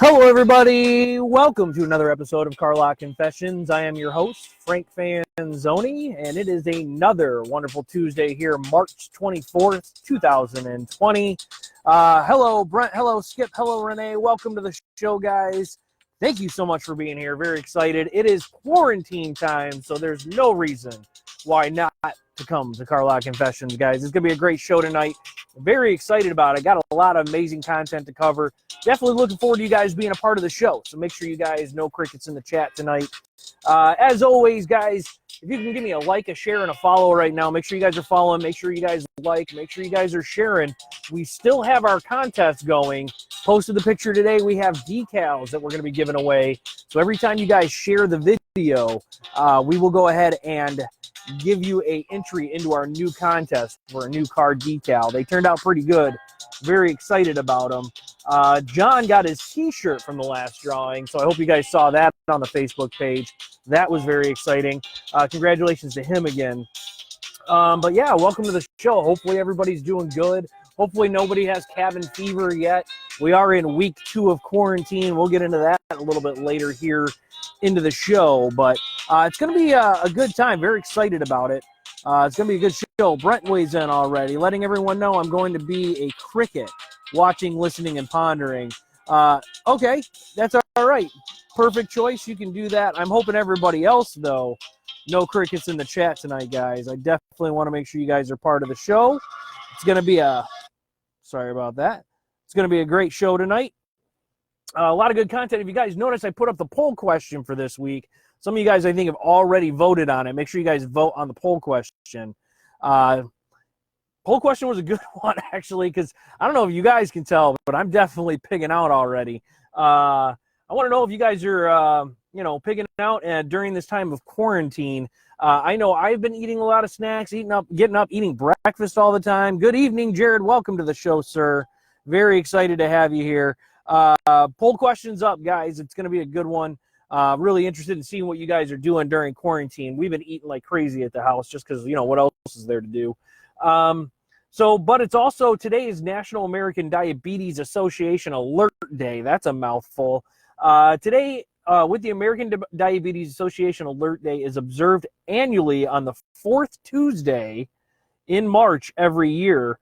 Hello, everybody. Welcome to another episode of Carlock Confessions. I am your host, Frank Fanzoni, and it is another wonderful Tuesday here, March 24th, 2020. Hello, Brent. Hello, Skip. Hello, Renee. Welcome to the show, guys. Thank you so much for being here. Very excited. It is quarantine time, so there's no reason why not to come to Carlock Confessions, guys. It's going to be a great show tonight. I'm very excited about it. Got a lot of amazing content to cover. Definitely looking forward to you guys being a part of the show. So make sure you guys know crickets in the chat tonight. As always, guys, if you can give me a like, a share, and a follow right now, make sure you guys are following. Make sure you guys like. Make sure you guys are sharing. We still have our contest going. Posted the picture today. We have decals that we're going to be giving away. So every time you guys share the video, we will go ahead and give you an entry into our new contest for a new card decal. They turned out pretty good. Very excited about them. John got his t-shirt from the last drawing, so I hope you guys saw that on the Facebook page. That was very exciting. Congratulations to him again. But yeah, welcome to the show. Hopefully everybody's doing good. Hopefully nobody has cabin fever yet. We are in week 2 of quarantine. We'll get into that a little bit later here into the show, but it's going to be a good time. Very excited about it. It's going to be a good show. Brent weighs in already, letting everyone know I'm going to be a cricket, watching, listening, and pondering. Okay, that's all right. Perfect choice. You can do that. I'm hoping everybody else, though, no crickets in the chat tonight, guys. I definitely want to make sure you guys are part of the show. It's going to be sorry about that. It's going to be a great show tonight. A lot of good content. If you guys notice, I put up the poll question for this week. Some of you guys, I think, have already voted on it. Make sure you guys vote on the poll question. Poll question was a good one, actually, because I don't know if you guys can tell, but I'm definitely pigging out already. I want to know if you guys are, pigging out during this time of quarantine. I know I've been eating a lot of snacks, getting up, eating breakfast all the time. Good evening, Jared. Welcome to the show, sir. Very excited to have you here. Poll question's up, guys. It's going to be a good one. Really interested in seeing what you guys are doing during quarantine. We've been eating like crazy at the house just because, what else is there to do? But it's also, today is National American Diabetes Association Alert Day. That's a mouthful. Today, with the American Diabetes Association Alert Day is observed annually on the 4th Tuesday in March every year.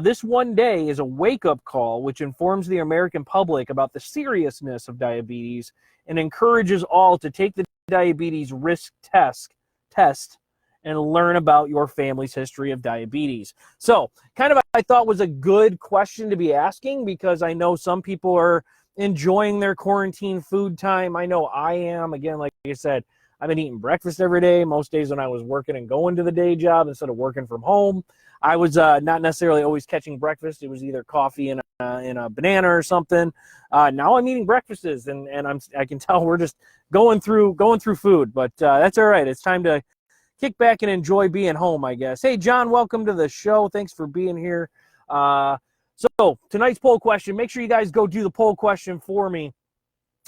This one day is a wake-up call which informs the American public about the seriousness of diabetes and encourages all to take the diabetes risk test and learn about your family's history of diabetes. So, kind of I thought was a good question to be asking because I know some people are enjoying their quarantine food time. I know I am. Again, like I said, I've been eating breakfast every day. Most days when I was working and going to the day job instead of working from home, I was not necessarily always catching breakfast. It was either coffee and a banana or something. Now I'm eating breakfasts, and I can tell we're just going through food. But that's all right. It's time to kick back and enjoy being home, I guess. Hey, John, welcome to the show. Thanks for being here. So tonight's poll question. Make sure you guys go do the poll question for me.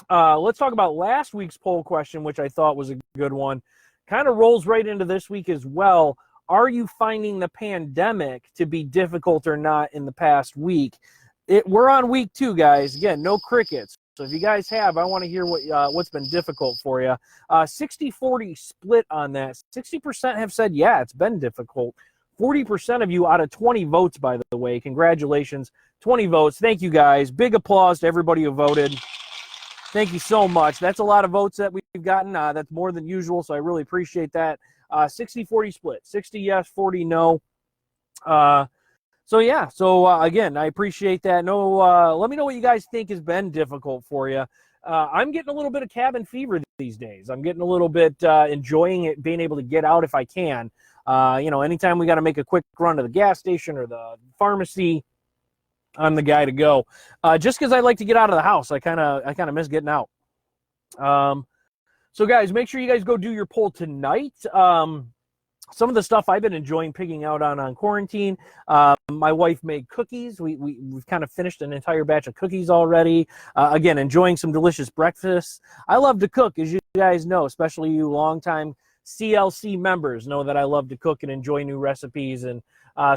Let's talk about last week's poll question, which I thought was a good one. Kind of rolls right into this week as well. Are you finding the pandemic to be difficult or not in the past week? We're on week 2, guys. Again, no crickets. So if you guys have, I want to hear what's been difficult for you. 60-40 split on that. 60% have said, yeah, it's been difficult. 40% of you out of 20 votes, by the way. Congratulations. 20 votes. Thank you, guys. Big applause to everybody who voted. Thank you so much. That's a lot of votes that we've gotten. That's more than usual, so I really appreciate that. 60-40 split. 60 yes, 40 no. Again, I appreciate that. Let me know what you guys think has been difficult for you. I'm getting a little bit of cabin fever these days. I'm getting a little bit enjoying it, being able to get out if I can. Anytime we got to make a quick run to the gas station or the pharmacy, I'm the guy to go. Just because I like to get out of the house, I kind of miss getting out. So guys, make sure you guys go do your poll tonight. Some of the stuff I've been enjoying pigging out on quarantine. My wife made cookies. We've kind of finished an entire batch of cookies already. Again, enjoying some delicious breakfasts. I love to cook, as you guys know, especially you longtime CLC members know that I love to cook and enjoy new recipes. And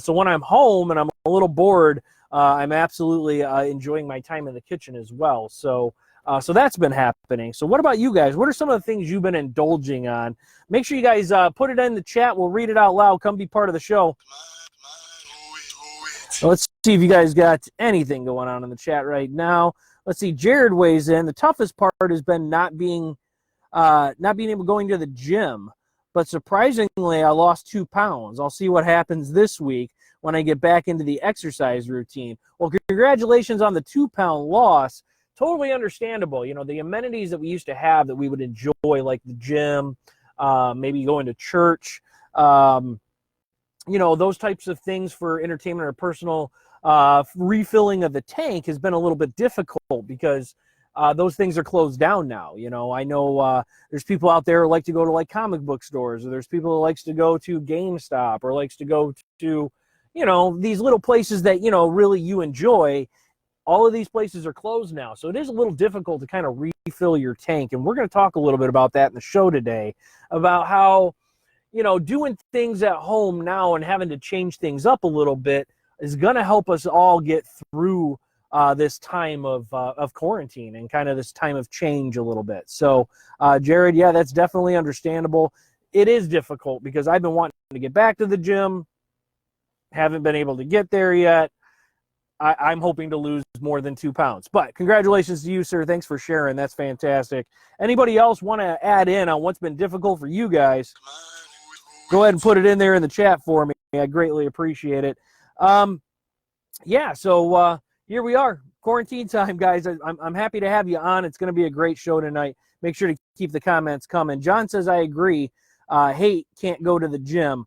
so when I'm home and I'm a little bored, I'm absolutely enjoying my time in the kitchen as well. So So that's been happening. So what about you guys? What are some of the things you've been indulging on? Make sure you guys put it in the chat. We'll read it out loud. Come be part of the show. So let's see if you guys got anything going on in the chat right now. Let's see. Jared weighs in. The toughest part has been not being able going to the gym. But surprisingly, I lost 2 pounds. I'll see what happens this week when I get back into the exercise routine. Well, congratulations on the 2-pound loss. Totally understandable. You know, the amenities that we used to have that we would enjoy, like the gym, maybe going to church, you know, those types of things for entertainment or personal refilling of the tank has been a little bit difficult because those things are closed down now. You know, I know there's people out there who like to go to like comic book stores, or there's people who likes to go to GameStop, or likes to go to, you know, these little places that, you know, really you enjoy. All of these places are closed now. So it is a little difficult to kind of refill your tank. And we're going to talk a little bit about that in the show today, about how, you know, doing things at home now and having to change things up a little bit is going to help us all get through this time of quarantine and kind of this time of change a little bit. So, Jared, yeah, that's definitely understandable. It is difficult because I've been wanting to get back to the gym, haven't been able to get there yet. I'm hoping to lose more than 2 pounds. But congratulations to you, sir. Thanks for sharing. That's fantastic. Anybody else want to add in on what's been difficult for you guys? Go ahead and put it in there in the chat for me. I greatly appreciate it. Yeah, so here we are. Quarantine time, guys. I'm happy to have you on. It's going to be a great show tonight. Make sure to keep the comments coming. John says, I agree. Hate can't go to the gym.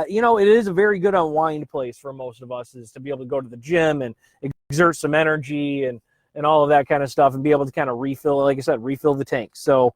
You know, it is a very good unwind place for most of us, is to be able to go to the gym and exert some energy and all of that kind of stuff and be able to kind of refill, like I said, refill the tank. So,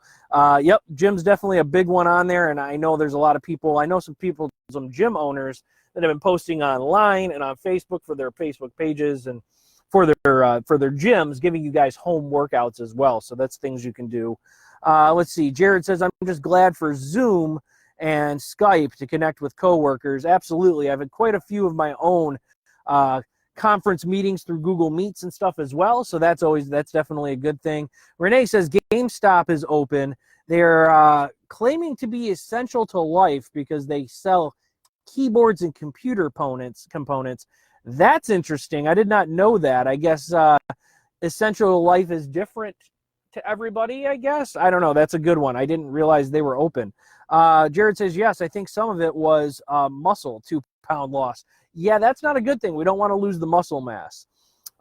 yep, gym's definitely a big one on there. And I know there's a lot of people, I know some people, some gym owners that have been posting online and on Facebook for their Facebook pages and for their gyms, giving you guys home workouts as well. So that's things you can do. Let's see. Jared says, I'm just glad for Zoom and Skype to connect with coworkers. Absolutely. I've had quite a few of my own conference meetings through Google Meets and stuff as well. So that's definitely a good thing. Renee says GameStop is open. They're claiming to be essential to life because they sell keyboards and computer components. That's interesting. I did not know that. I guess essential to life is different to everybody, I guess. I don't know. That's a good one. I didn't realize they were open. Jared says, yes, I think some of it was muscle, 2 pound loss. Yeah, that's not a good thing. We don't want to lose the muscle mass.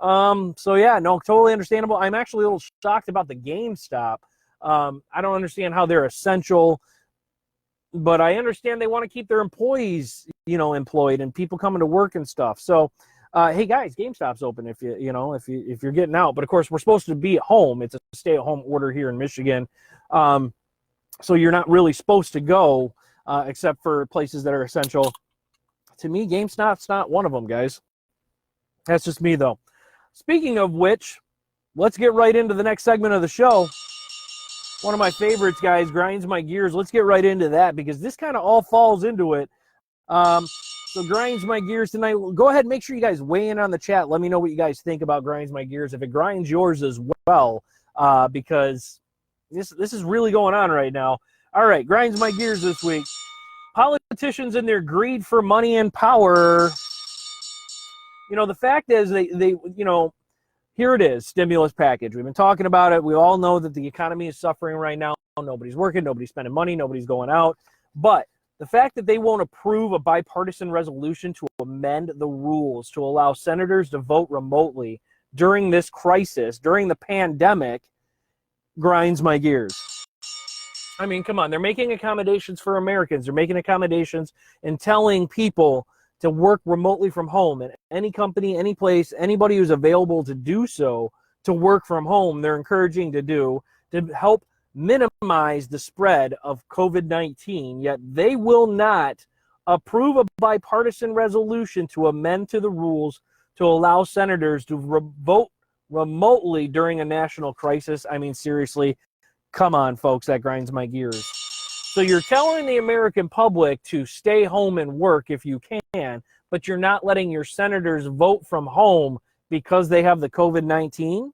So yeah, no, totally understandable. I'm actually a little shocked about the GameStop. I don't understand how they're essential, but I understand they want to keep their employees, you know, employed and people coming to work and stuff. So, hey guys, GameStop's open if you're getting out. But of course, we're supposed to be at home. It's a stay-at-home order here in Michigan. So you're not really supposed to go except for places that are essential. To me, GameStop's not one of them, guys. That's just me, though. Speaking of which, let's get right into the next segment of the show. One of my favorites, guys, grinds my gears. Let's get right into that because this kind of all falls into it. So grinds my gears tonight. Go ahead and make sure you guys weigh in on the chat. Let me know what you guys think about grinds my gears. If it grinds yours as well, because this is really going on right now. All right, grinds my gears this week. Politicians and their greed for money and power. You know, the fact is they you know, here it is, stimulus package. We've been talking about it. We all know that the economy is suffering right now. Nobody's working, nobody's spending money, nobody's going out. But the fact that they won't approve a bipartisan resolution to amend the rules to allow senators to vote remotely during this crisis, during the pandemic, grinds my gears. I mean, come on. They're making accommodations for Americans. They're making accommodations and telling people to work remotely from home. And any company, any place, anybody who's available to do so, to work from home, they're encouraging to do to help minimize the spread of COVID-19. Yet they will not approve a bipartisan resolution to amend to the rules to allow senators to vote remotely during a national crisis. I mean, seriously. Come on, folks, that grinds my gears. So you're telling the American public to stay home and work if you can, but you're not letting your senators vote from home because they have the COVID-19?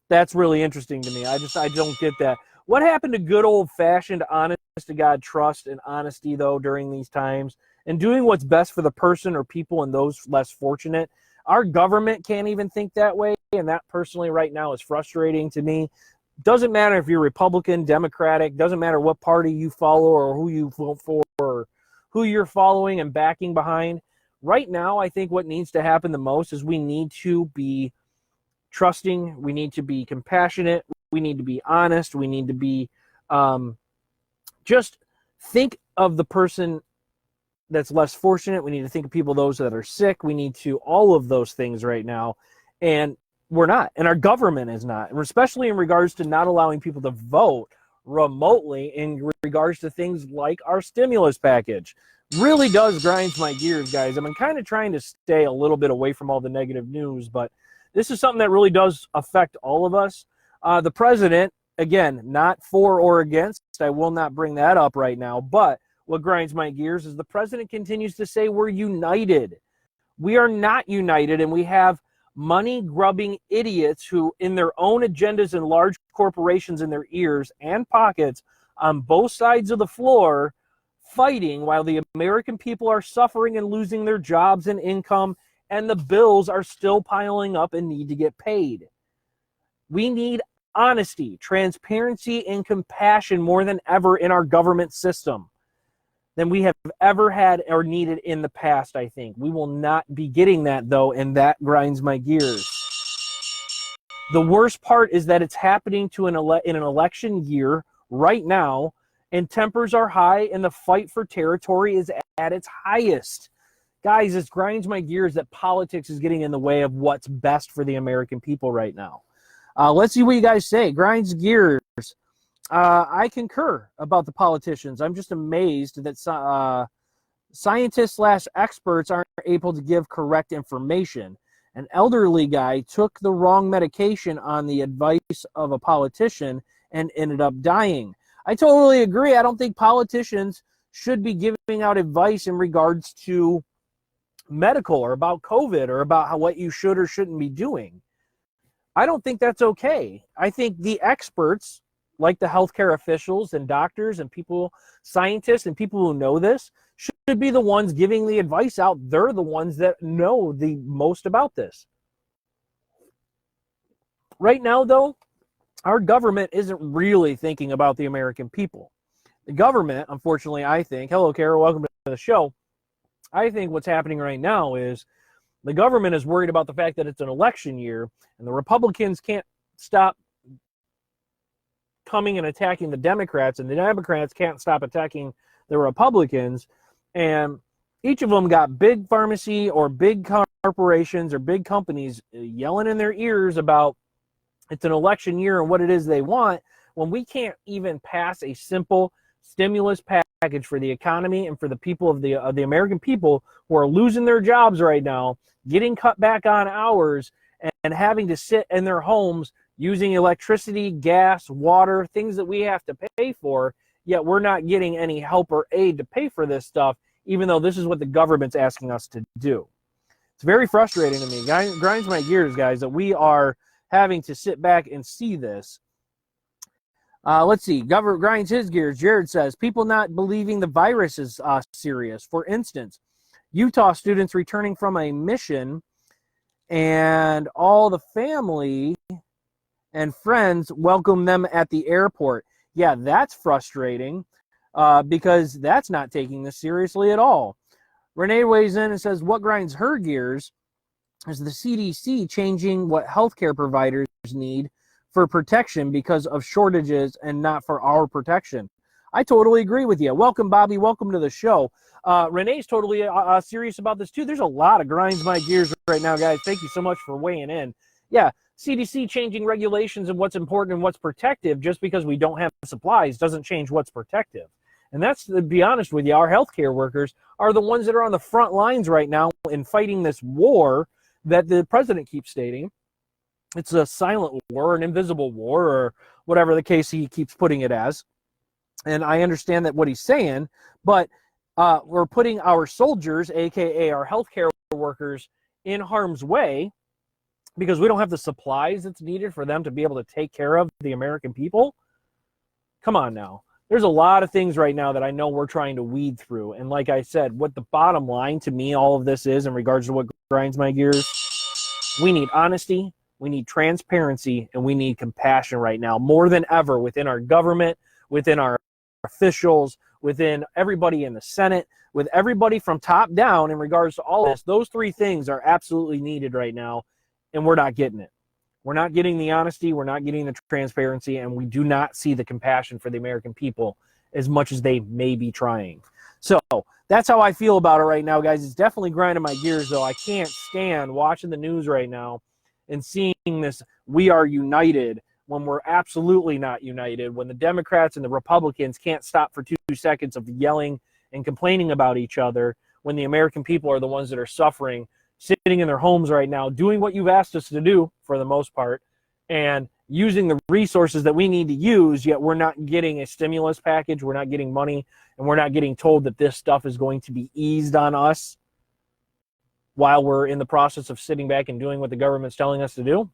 That's really interesting to me. I don't get that. What happened to good old-fashioned honest to God trust and honesty, though, during these times, and doing what's best for the person or people and those less fortunate? Our government can't even think that way, and that personally right now is frustrating to me. Doesn't matter if you're Republican, Democratic, doesn't matter what party you follow or who you vote for or who you're following and backing behind. Right now, I think what needs to happen the most is we need to be trusting, we need to be compassionate, we need to be honest, we need to be just think of the person that's less fortunate. We need to think of people, those that are sick. We need to all of those things right now. And we're not. And our government is not. And especially in regards to not allowing people to vote remotely in regards to things like our stimulus package. Really does grind my gears, guys. I'm kind of trying to stay a little bit away from all the negative news, but this is something that really does affect all of us. The president, again, not for or against. I will not bring that up right now, but what grinds my gears is the president continues to say we're united. We are not united, and we have money-grubbing idiots who, in their own agendas and large corporations in their ears and pockets, on both sides of the floor, fighting while the American people are suffering and losing their jobs and income, and the bills are still piling up and need to get paid. We need honesty, transparency, and compassion more than ever in our government system than we have ever had or needed in the past, I think. We will not be getting that, though, and that grinds my gears. The worst part is that it's happening in an election year right now, and tempers are high, and the fight for territory is at its highest. Guys, this grinds my gears that politics is getting in the way of what's best for the American people right now. Let's see what you guys say. Grinds gears. I concur about the politicians. I'm just amazed that scientists/experts aren't able to give correct information. An elderly guy took the wrong medication on the advice of a politician and ended up dying. I totally agree. I don't think politicians should be giving out advice in regards to medical or about COVID or about what you should or shouldn't be doing. I don't think that's okay. I think the experts, like the healthcare officials and doctors and people, scientists and people who know this, should be the ones giving the advice out. They're the ones that know the most about this. Right now, though, our government isn't really thinking about the American people. The government, unfortunately, I think, hello, Carol, welcome to the show. I think what's happening right now is the government is worried about the fact that it's an election year and the Republicans can't stop coming and attacking the Democrats, and the Democrats can't stop attacking the Republicans. And each of them got big pharmacy or big corporations or big companies yelling in their ears about it's an election year and what it is they want, when we can't even pass a simple stimulus package for the economy and for the people of the American people who are losing their jobs right now, getting cut back on hours, and having to sit in their homes using electricity, gas, water, things that we have to pay for, yet we're not getting any help or aid to pay for this stuff, even though this is what the government's asking us to do. It's very frustrating to me. It grinds my gears, guys, that we are having to sit back and see this. Let's see. Government grinds his gears. Jared says, people not believing the virus is serious. For instance, Utah students returning from a mission and all the family and friends welcome them at the airport. Yeah, that's frustrating because that's not taking this seriously at all. Renee weighs in and says, what grinds her gears is the CDC changing what healthcare providers need for protection because of shortages and not for our protection. I totally agree with you. Welcome, Bobby. Welcome to the show. Renee's totally serious about this, too. There's a lot of grinds my gears right now, guys. Thank you so much for weighing in. Yeah, CDC changing regulations and what's important and what's protective just because we don't have supplies doesn't change what's protective. And that's, to be honest with you, our healthcare workers are the ones that are on the front lines right now in fighting this war that the president keeps stating. It's a silent war, an invisible war, or whatever the case he keeps putting it as. And I understand that what he's saying, but we're putting our soldiers, a.k.a. our healthcare workers, in harm's way because we don't have the supplies that's needed for them to be able to take care of the American people. Come on now. There's a lot of things right now that I know we're trying to weed through. And like I said, what the bottom line to me, all of this is in regards to what grinds my gears, we need honesty, we need transparency, and we need compassion right now more than ever within our government, within our officials, within everybody in the Senate, with everybody from top down in regards to all this. Those three things are absolutely needed right now, and we're not getting it. We're not getting the honesty, we're not getting the transparency, and we do not see the compassion for the American people as much as they may be trying. So that's how I feel about it right now, guys. It's definitely grinding my gears, though. I can't stand watching the news right now and seeing this "we are united" when we're absolutely not united, when the Democrats and the Republicans can't stop for 2 seconds of yelling and complaining about each other, when the American people are the ones that are suffering, sitting in their homes right now, doing what you've asked us to do for the most part, and using the resources that we need to use, yet we're not getting a stimulus package, we're not getting money, and we're not getting told that this stuff is going to be eased on us while we're in the process of sitting back and doing what the government's telling us to do.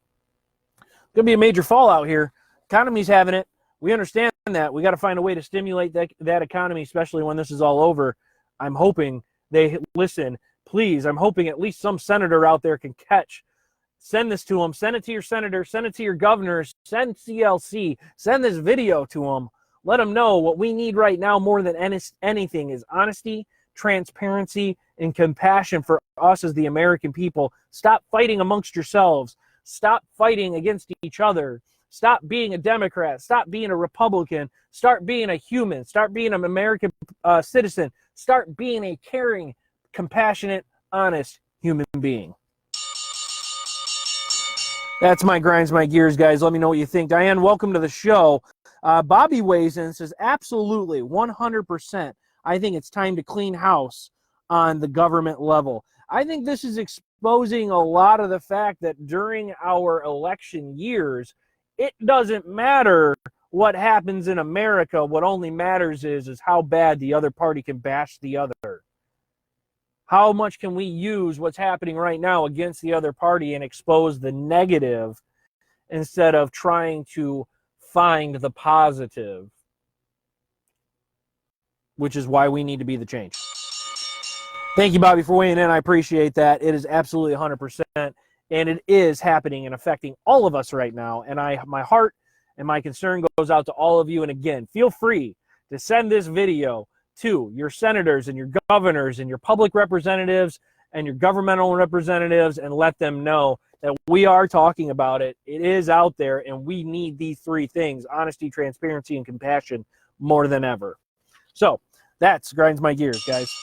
Going to be a major fallout here. Economy's having it. We understand that. We got to find a way to stimulate that economy, especially when this is all over. I'm hoping they listen. Please, I'm hoping at least some senator out there can catch. Send this to them. Send it to your senator. Send it to your governors. Send CLC. Send this video to them. Let them know what we need right now more than anything is honesty, transparency, and compassion for us as the American people. Stop fighting amongst yourselves. Stop fighting against each other. Stop being a Democrat. Stop being a Republican. Start being a human. Start being an American citizen. Start being a caring, compassionate, honest human being. That's my grinds my gears, guys. Let me know what you think. Diane, welcome to the show. Bobby weighs in and says, absolutely, 100%. I think it's time to clean house on the government level. I think this is exposing a lot of the fact that during our election years, it doesn't matter what happens in America. What only matters is how bad the other party can bash the other. How much can we use what's happening right now against the other party and expose the negative instead of trying to find the positive, which is why we need to be the change. Thank you, Bobby, for weighing in. I appreciate that. It is absolutely 100%, and it is happening and affecting all of us right now. And my heart and my concern goes out to all of you. And again, feel free to send this video to your senators and your governors and your public representatives and your governmental representatives and let them know that we are talking about it. It is out there, and we need these three things: honesty, transparency, and compassion more than ever. So that's grinds my gears, guys.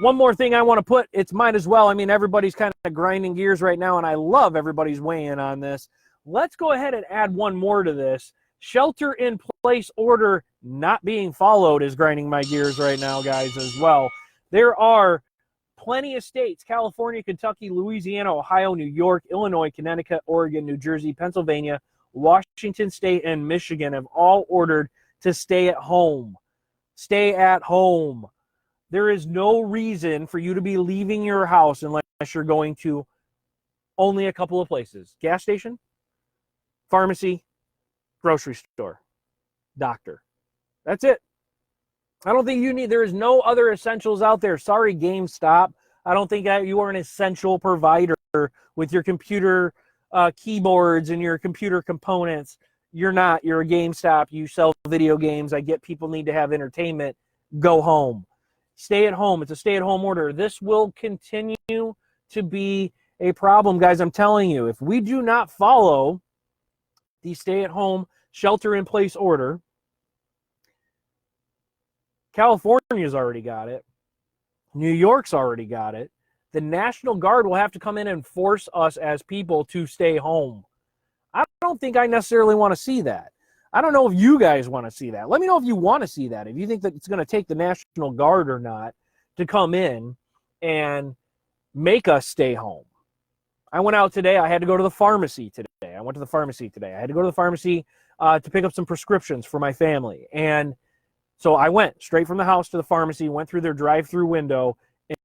One more thing I want to put, it's might as well. I mean, everybody's kind of grinding gears right now, and I love everybody's weighing on this. Let's go ahead and add one more to this. Shelter-in-place order not being followed is grinding my gears right now, guys, as well. There are plenty of states: California, Kentucky, Louisiana, Ohio, New York, Illinois, Connecticut, Oregon, New Jersey, Pennsylvania, Washington State, and Michigan have all ordered to stay at home. Stay at home. There is no reason for you to be leaving your house unless you're going to only a couple of places: gas station, pharmacy, grocery store, doctor. That's it. I don't think you need, there is no other essentials out there. Sorry, GameStop. I don't think that you are an essential provider with your computer keyboards and your computer components. You're not. You're a GameStop. You sell video games. I get people need to have entertainment. Go home. Stay at home. It's a stay-at-home order. This will continue to be a problem, guys. I'm telling you, if we do not follow the stay-at-home shelter-in-place order, California's already got it. New York's already got it. The National Guard will have to come in and force us as people to stay home. I don't think I necessarily want to see that. I don't know if you guys want to see that. Let me know if you want to see that. If you think that it's going to take the National Guard or not to come in and make us stay home. I went out today. I had to go to the pharmacy today. I had to go to the pharmacy to pick up some prescriptions for my family. And so I went straight from the house to the pharmacy, went through their drive-through window,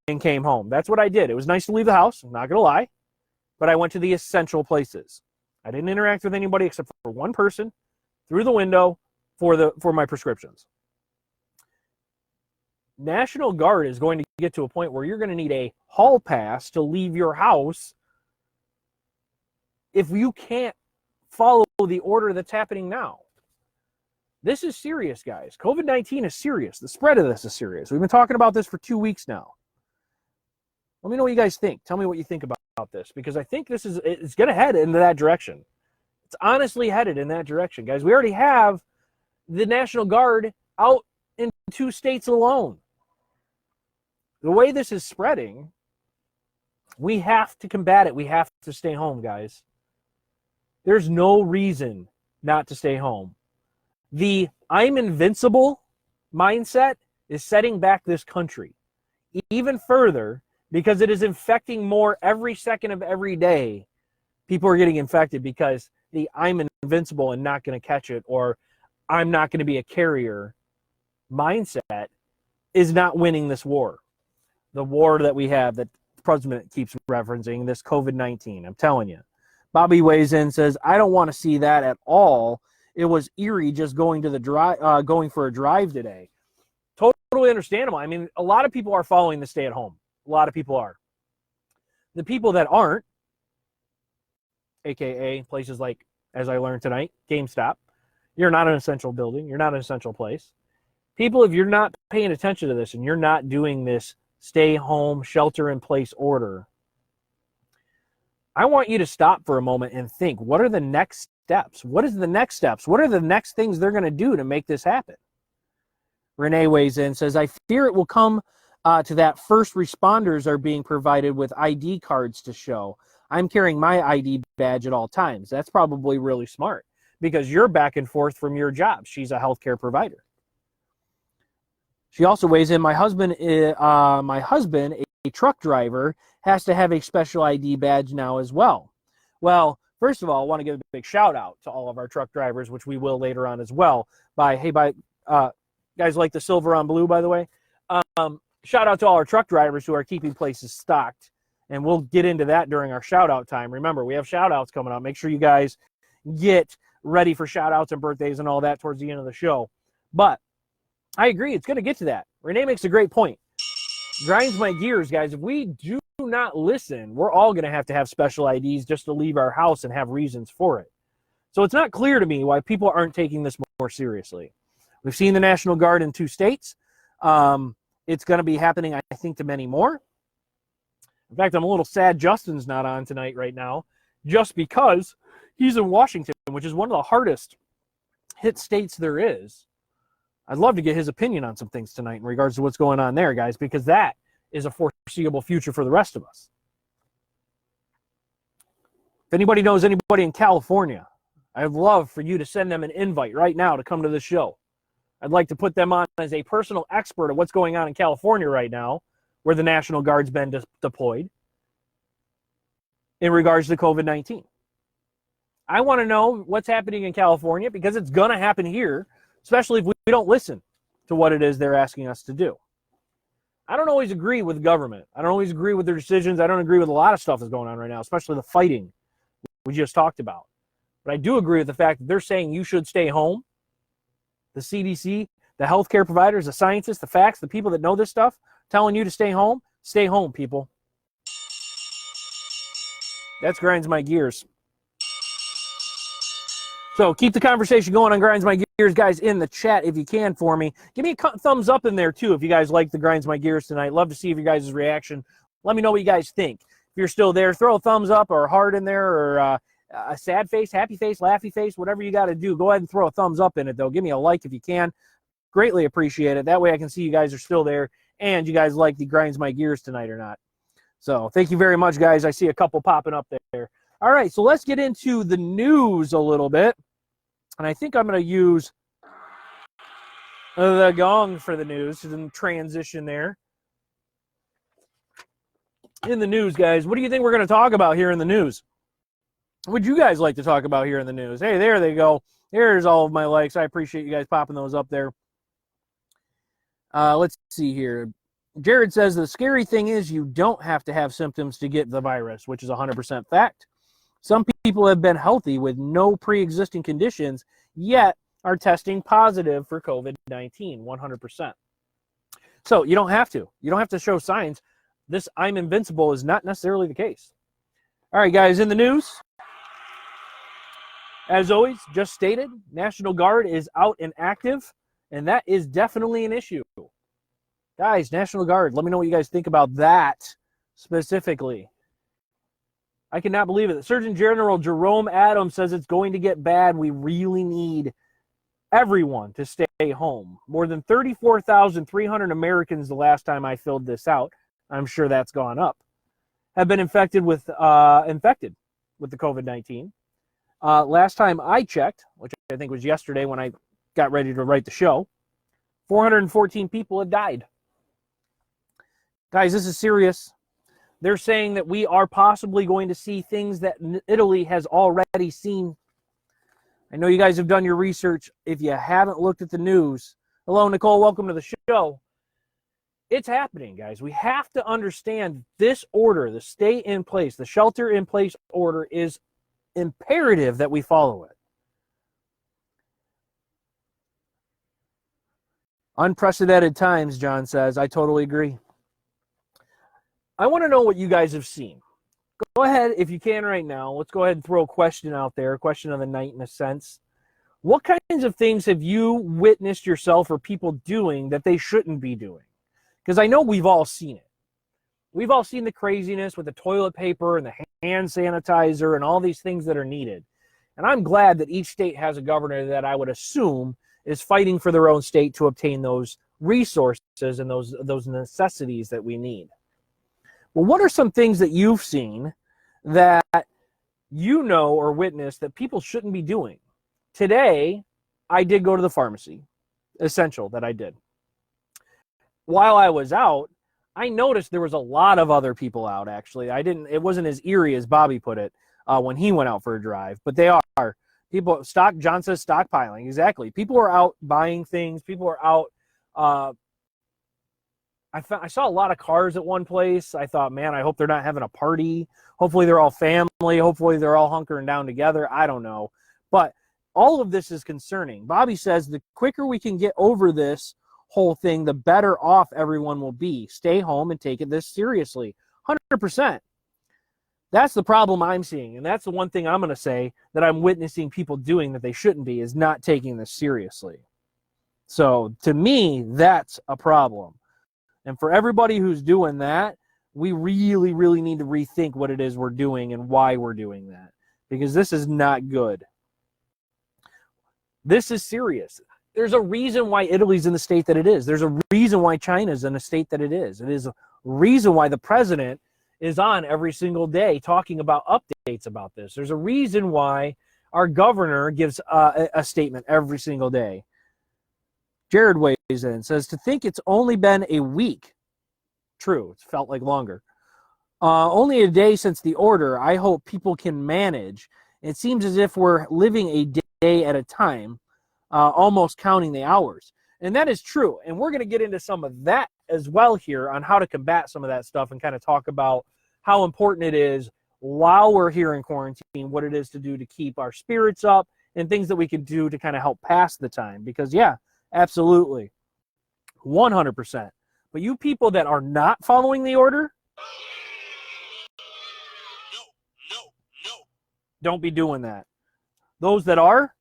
and came home. That's what I did. It was nice to leave the house. I'm not going to lie. but I went to the essential places. I didn't interact with anybody except for one person through the window for my prescriptions. National Guard is going to get to a point where you're going to need a hall pass to leave your house if you can't follow the order that's happening now. This is serious, guys. COVID-19 is serious. The spread of this is serious. We've been talking about this for 2 weeks now. Let me know what you guys think. Tell me what you think about this, because I think it's going to head into that direction. It's honestly headed in that direction, guys. We already have the National Guard out in 2 states alone. The way this is spreading, we have to combat it. We have to stay home, guys. There's no reason not to stay home. The I'm invincible mindset is setting back this country even further because it is infecting more every second of every day. People are getting infected because the I'm invincible and not going to catch it, or I'm not going to be a carrier mindset is not winning this war. The war that we have that the president keeps referencing, this COVID-19. I'm telling you. Bobby weighs in, says, I don't want to see that at all. It was eerie just going to the going for a drive today. Totally understandable. I mean, a lot of people are following the stay at home. A lot of people are. The people that aren't, aka places like, as I learned tonight, GameStop, you're not an essential building. You're not an essential place. People, if you're not paying attention to this and you're not doing this stay home, shelter in place order, I want you to stop for a moment and think, what are the next steps? What is the next steps? What are the next things they're going to do to make this happen? Renee weighs in, says, I fear it will come to that first responders are being provided with ID cards to show. I'm carrying my ID badge at all times. That's probably really smart because you're back and forth from your job. She's a healthcare provider. She also weighs in, my husband, a truck driver, has to have a special ID badge now as well. Well, first of all, I want to give a big shout out to all of our truck drivers, which we will later on as well. Guys like the silver on blue, by the way. Shout out to all our truck drivers who are keeping places stocked. And we'll get into that during our shout out time. Remember, we have shout outs coming up. Make sure you guys get ready for shout outs and birthdays and all that towards the end of the show. But I agree, it's going to get to that. Renee makes a great point. Grinds my gears, guys. If we do not listen, we're all going to have special IDs just to leave our house and have reasons for it. So it's not clear to me why people aren't taking this more seriously. We've seen the National Guard in 2 states. It's going to be happening, I think, to many more. In fact, I'm a little sad Justin's not on tonight right now, just because he's in Washington, which is one of the hardest hit states there is. I'd love to get his opinion on some things tonight in regards to what's going on there, guys, because that is a foreseeable future for the rest of us. If anybody knows anybody in California, I'd love for you to send them an invite right now to come to the show. I'd like to put them on as a personal expert of what's going on in California right now, where the National Guard's been deployed in regards to COVID-19. I want to know what's happening in California because it's going to happen here, especially if we don't listen to what it is they're asking us to do. I don't always agree with government. I don't always agree with their decisions. I don't agree with a lot of stuff that's going on right now, especially the fighting we just talked about. But I do agree with the fact that they're saying you should stay home. The CDC, the healthcare providers, the scientists, the facts, the people that know this stuff, telling you to stay home, people. That grinds my gears. So keep the conversation going on Grinds My Gears, guys, in the chat if you can for me. Give me a thumbs up in there, too, if you guys like the Grinds My Gears tonight. Love to see your guys' reaction. Let me know what you guys think. If you're still there, throw a thumbs up or a heart in there or a sad face, happy face, laughy face, whatever you got to do. Go ahead and throw a thumbs up in it, though. Give me a like if you can. Greatly appreciate it. That way I can see you guys are still there and you guys like the Grinds My Gears tonight or not. So thank you very much, guys. I see a couple popping up there. All right, so let's get into the news a little bit. And I think I'm going to use the gong for the news and transition there. In the news, guys, what do you think we're going to talk about here in the news? What would you guys like to talk about here in the news? Hey, there they go. Here's all of my likes. I appreciate you guys popping those up there. Let's see here. Jared says the scary thing is you don't have to have symptoms to get the virus, which is 100% fact. Some people have been healthy with no pre-existing conditions, yet are testing positive for COVID-19, 100%. So you don't have to. You don't have to show signs. This I'm invincible is not necessarily the case. All right, guys, in the news, as always, just stated, National Guard is out and active, and that is definitely an issue. Guys, National Guard, let me know what you guys think about that specifically. I cannot believe it. Surgeon General Jerome Adams says it's going to get bad. We really need everyone to stay home. More than 34,300 Americans the last time I filled this out, I'm sure that's gone up, have been infected with the COVID-19. Last time I checked, which I think was yesterday when I got ready to write the show, 414 people had died. Guys, this is serious. They're saying that we are possibly going to see things that Italy has already seen. I know you guys have done your research. If you haven't looked at the news, hello, Nicole, welcome to the show. It's happening, guys. We have to understand this order, the stay in place, the shelter in place order is imperative that we follow it. Unprecedented times, John says. I totally agree. I want to know what you guys have seen. Go ahead, if you can right now, let's go ahead and throw a question out there, question of the night in a sense. What kinds of things have you witnessed yourself or people doing that they shouldn't be doing? Because I know we've all seen it. We've all seen the craziness with the toilet paper and the hand sanitizer and all these things that are needed. And I'm glad that each state has a governor that I would assume is fighting for their own state to obtain those resources and those necessities that we need. Well, what are some things that you've seen that you know or witnessed that people shouldn't be doing? Today, I did go to the pharmacy. Essential that I did. While I was out, I noticed there was a lot of other people out, actually. It wasn't as eerie as Bobby put it when he went out for a drive, but they are. People, John says stockpiling, exactly. People are out buying things. People are out. I saw a lot of cars at one place. I thought, man, I hope they're not having a party. Hopefully they're all family. Hopefully they're all hunkering down together. I don't know. But all of this is concerning. Bobby says the quicker we can get over this whole thing, the better off everyone will be. Stay home and take this seriously. 100%. That's the problem I'm seeing. And that's the one thing I'm going to say that I'm witnessing people doing that they shouldn't be, is not taking this seriously. So to me, that's a problem. And for everybody who's doing that, we really, really need to rethink what it is we're doing and why we're doing that. Because this is not good. This is serious. There's a reason why Italy's in the state that it is. There's a reason why China's in the state that it is. It is a reason why the president is on every single day talking about updates about this. There's a reason why our governor gives a statement every single day. Jared weighs in, says, to think it's only been a week. True, it's felt like longer. Only a day since the order. I hope people can manage. It seems as if we're living a day at a time, almost counting the hours. And that is true. And we're going to get into some of that as well here on how to combat some of that stuff and kind of talk about how important it is while we're here in quarantine, what it is to do to keep our spirits up and things that we can do to kind of help pass the time. Because, yeah, absolutely. 100%. But you people that are not following the order, no. Don't be doing that. Those that are,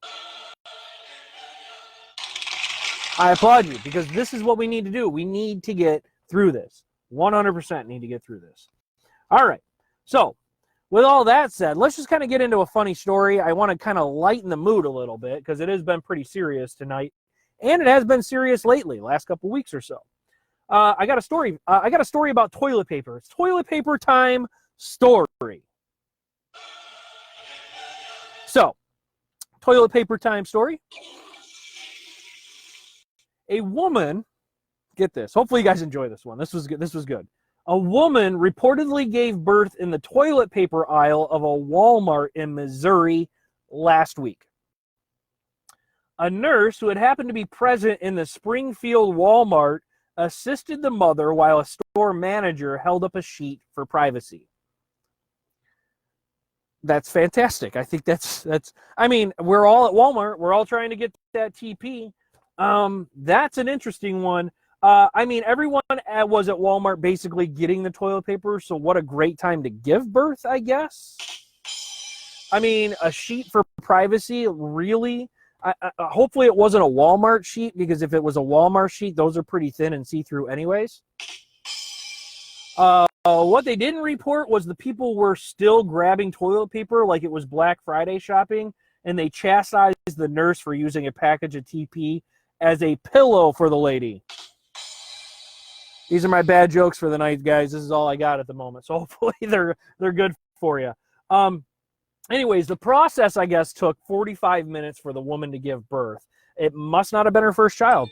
I applaud you, because this is what we need to do. We need to get through this. 100% need to get through this. All right. So, with all that said, let's just kind of get into a funny story. I want to kind of lighten the mood a little bit because it has been pretty serious tonight. And it has been serious lately, last couple weeks or so. I got a story. I got a story about toilet paper. It's toilet paper time story. So, toilet paper time story. A woman, get this. Hopefully you guys enjoy this one. This was good. This was good. A woman reportedly gave birth in the toilet paper aisle of a Walmart in Missouri last week. A nurse who had happened to be present in the Springfield Walmart assisted the mother while a store manager held up a sheet for privacy. That's fantastic. I think that's. I mean, we're all at Walmart. We're all trying to get that TP. That's an interesting one. I mean, everyone was at Walmart basically getting the toilet paper, so what a great time to give birth, I guess. I mean, a sheet for privacy, really? Hopefully it wasn't a Walmart sheet, because if it was a Walmart sheet, those are pretty thin and see-through anyways. What they didn't report was the people were still grabbing toilet paper like it was Black Friday shopping, and they chastised the nurse for using a package of TP as a pillow for the lady. These are my bad jokes for the night, guys. This is all I got at the moment, so hopefully they're good for you. Anyways, the process, I guess, took 45 minutes for the woman to give birth. It must not have been her first child.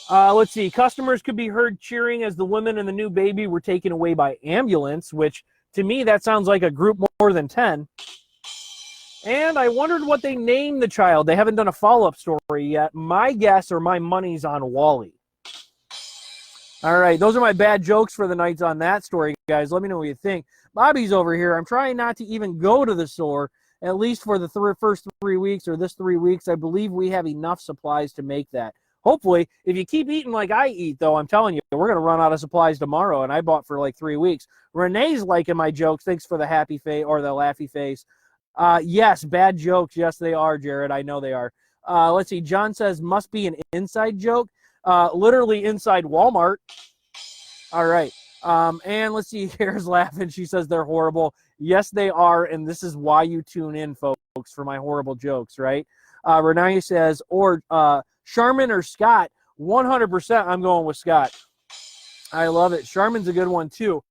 Let's see. Customers could be heard cheering as the woman and the new baby were taken away by ambulance, which to me, that sounds like a group more than 10. And I wondered what they named the child. They haven't done a follow-up story yet. My guess or my money's on Wally. All right, those are my bad jokes for the nights on that story, guys. Let me know what you think. Bobby's over here. I'm trying not to even go to the store, at least for the first 3 weeks or this 3 weeks. I believe we have enough supplies to make that. Hopefully, if you keep eating like I eat, though, I'm telling you, we're going to run out of supplies tomorrow, and I bought for like 3 weeks. Renee's liking my jokes. Thanks for the happy face or the laughy face. Yes, bad jokes. Yes, they are, Jared. I know they are. Let's see. John says, must be an inside joke. Literally inside Walmart. All right. And let's see. Here's laughing. She says they're horrible. Yes, they are, and this is why you tune in, folks, for my horrible jokes, right? Renee says, or Charmin or Scott. 100% I'm going with Scott. I love it. Charmin's a good one, too.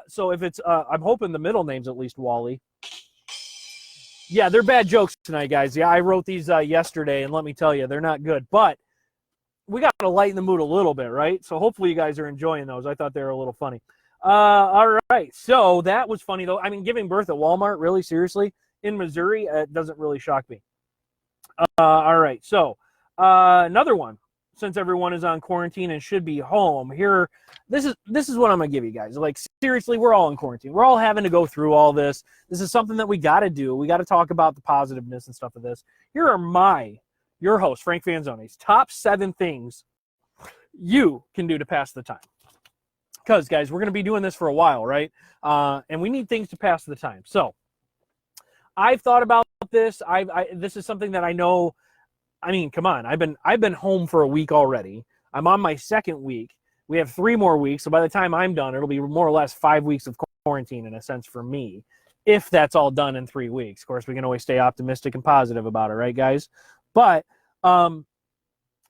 So if it's, I'm hoping the middle name's at least Wally. Yeah, they're bad jokes tonight, guys. Yeah, I wrote these yesterday, and let me tell you, they're not good. But we got to lighten the mood a little bit, right? So hopefully you guys are enjoying those. I thought they were a little funny. All right, so that was funny, though. I mean, giving birth at Walmart, really, seriously, in Missouri, it doesn't really shock me. All right, so another one. Since everyone is on quarantine and should be home, here, this is what I'm going to give you guys. Like, seriously, we're all in quarantine. We're all having to go through all this. This is something that we got to do. We got to talk about the positiveness and stuff of this. Here are your host, Frank Fanzone's top 7 things you can do to pass the time. Because, guys, we're going to be doing this for a while, right? And we need things to pass the time. So, I've thought about this. This is something that I know. I mean, come on. I've been home for a week already. I'm on my second week. We have 3 more weeks. So by the time I'm done, it'll be more or less 5 weeks of quarantine in a sense for me. If that's all done in 3 weeks. Of course, we can always stay optimistic and positive about it, right, guys? But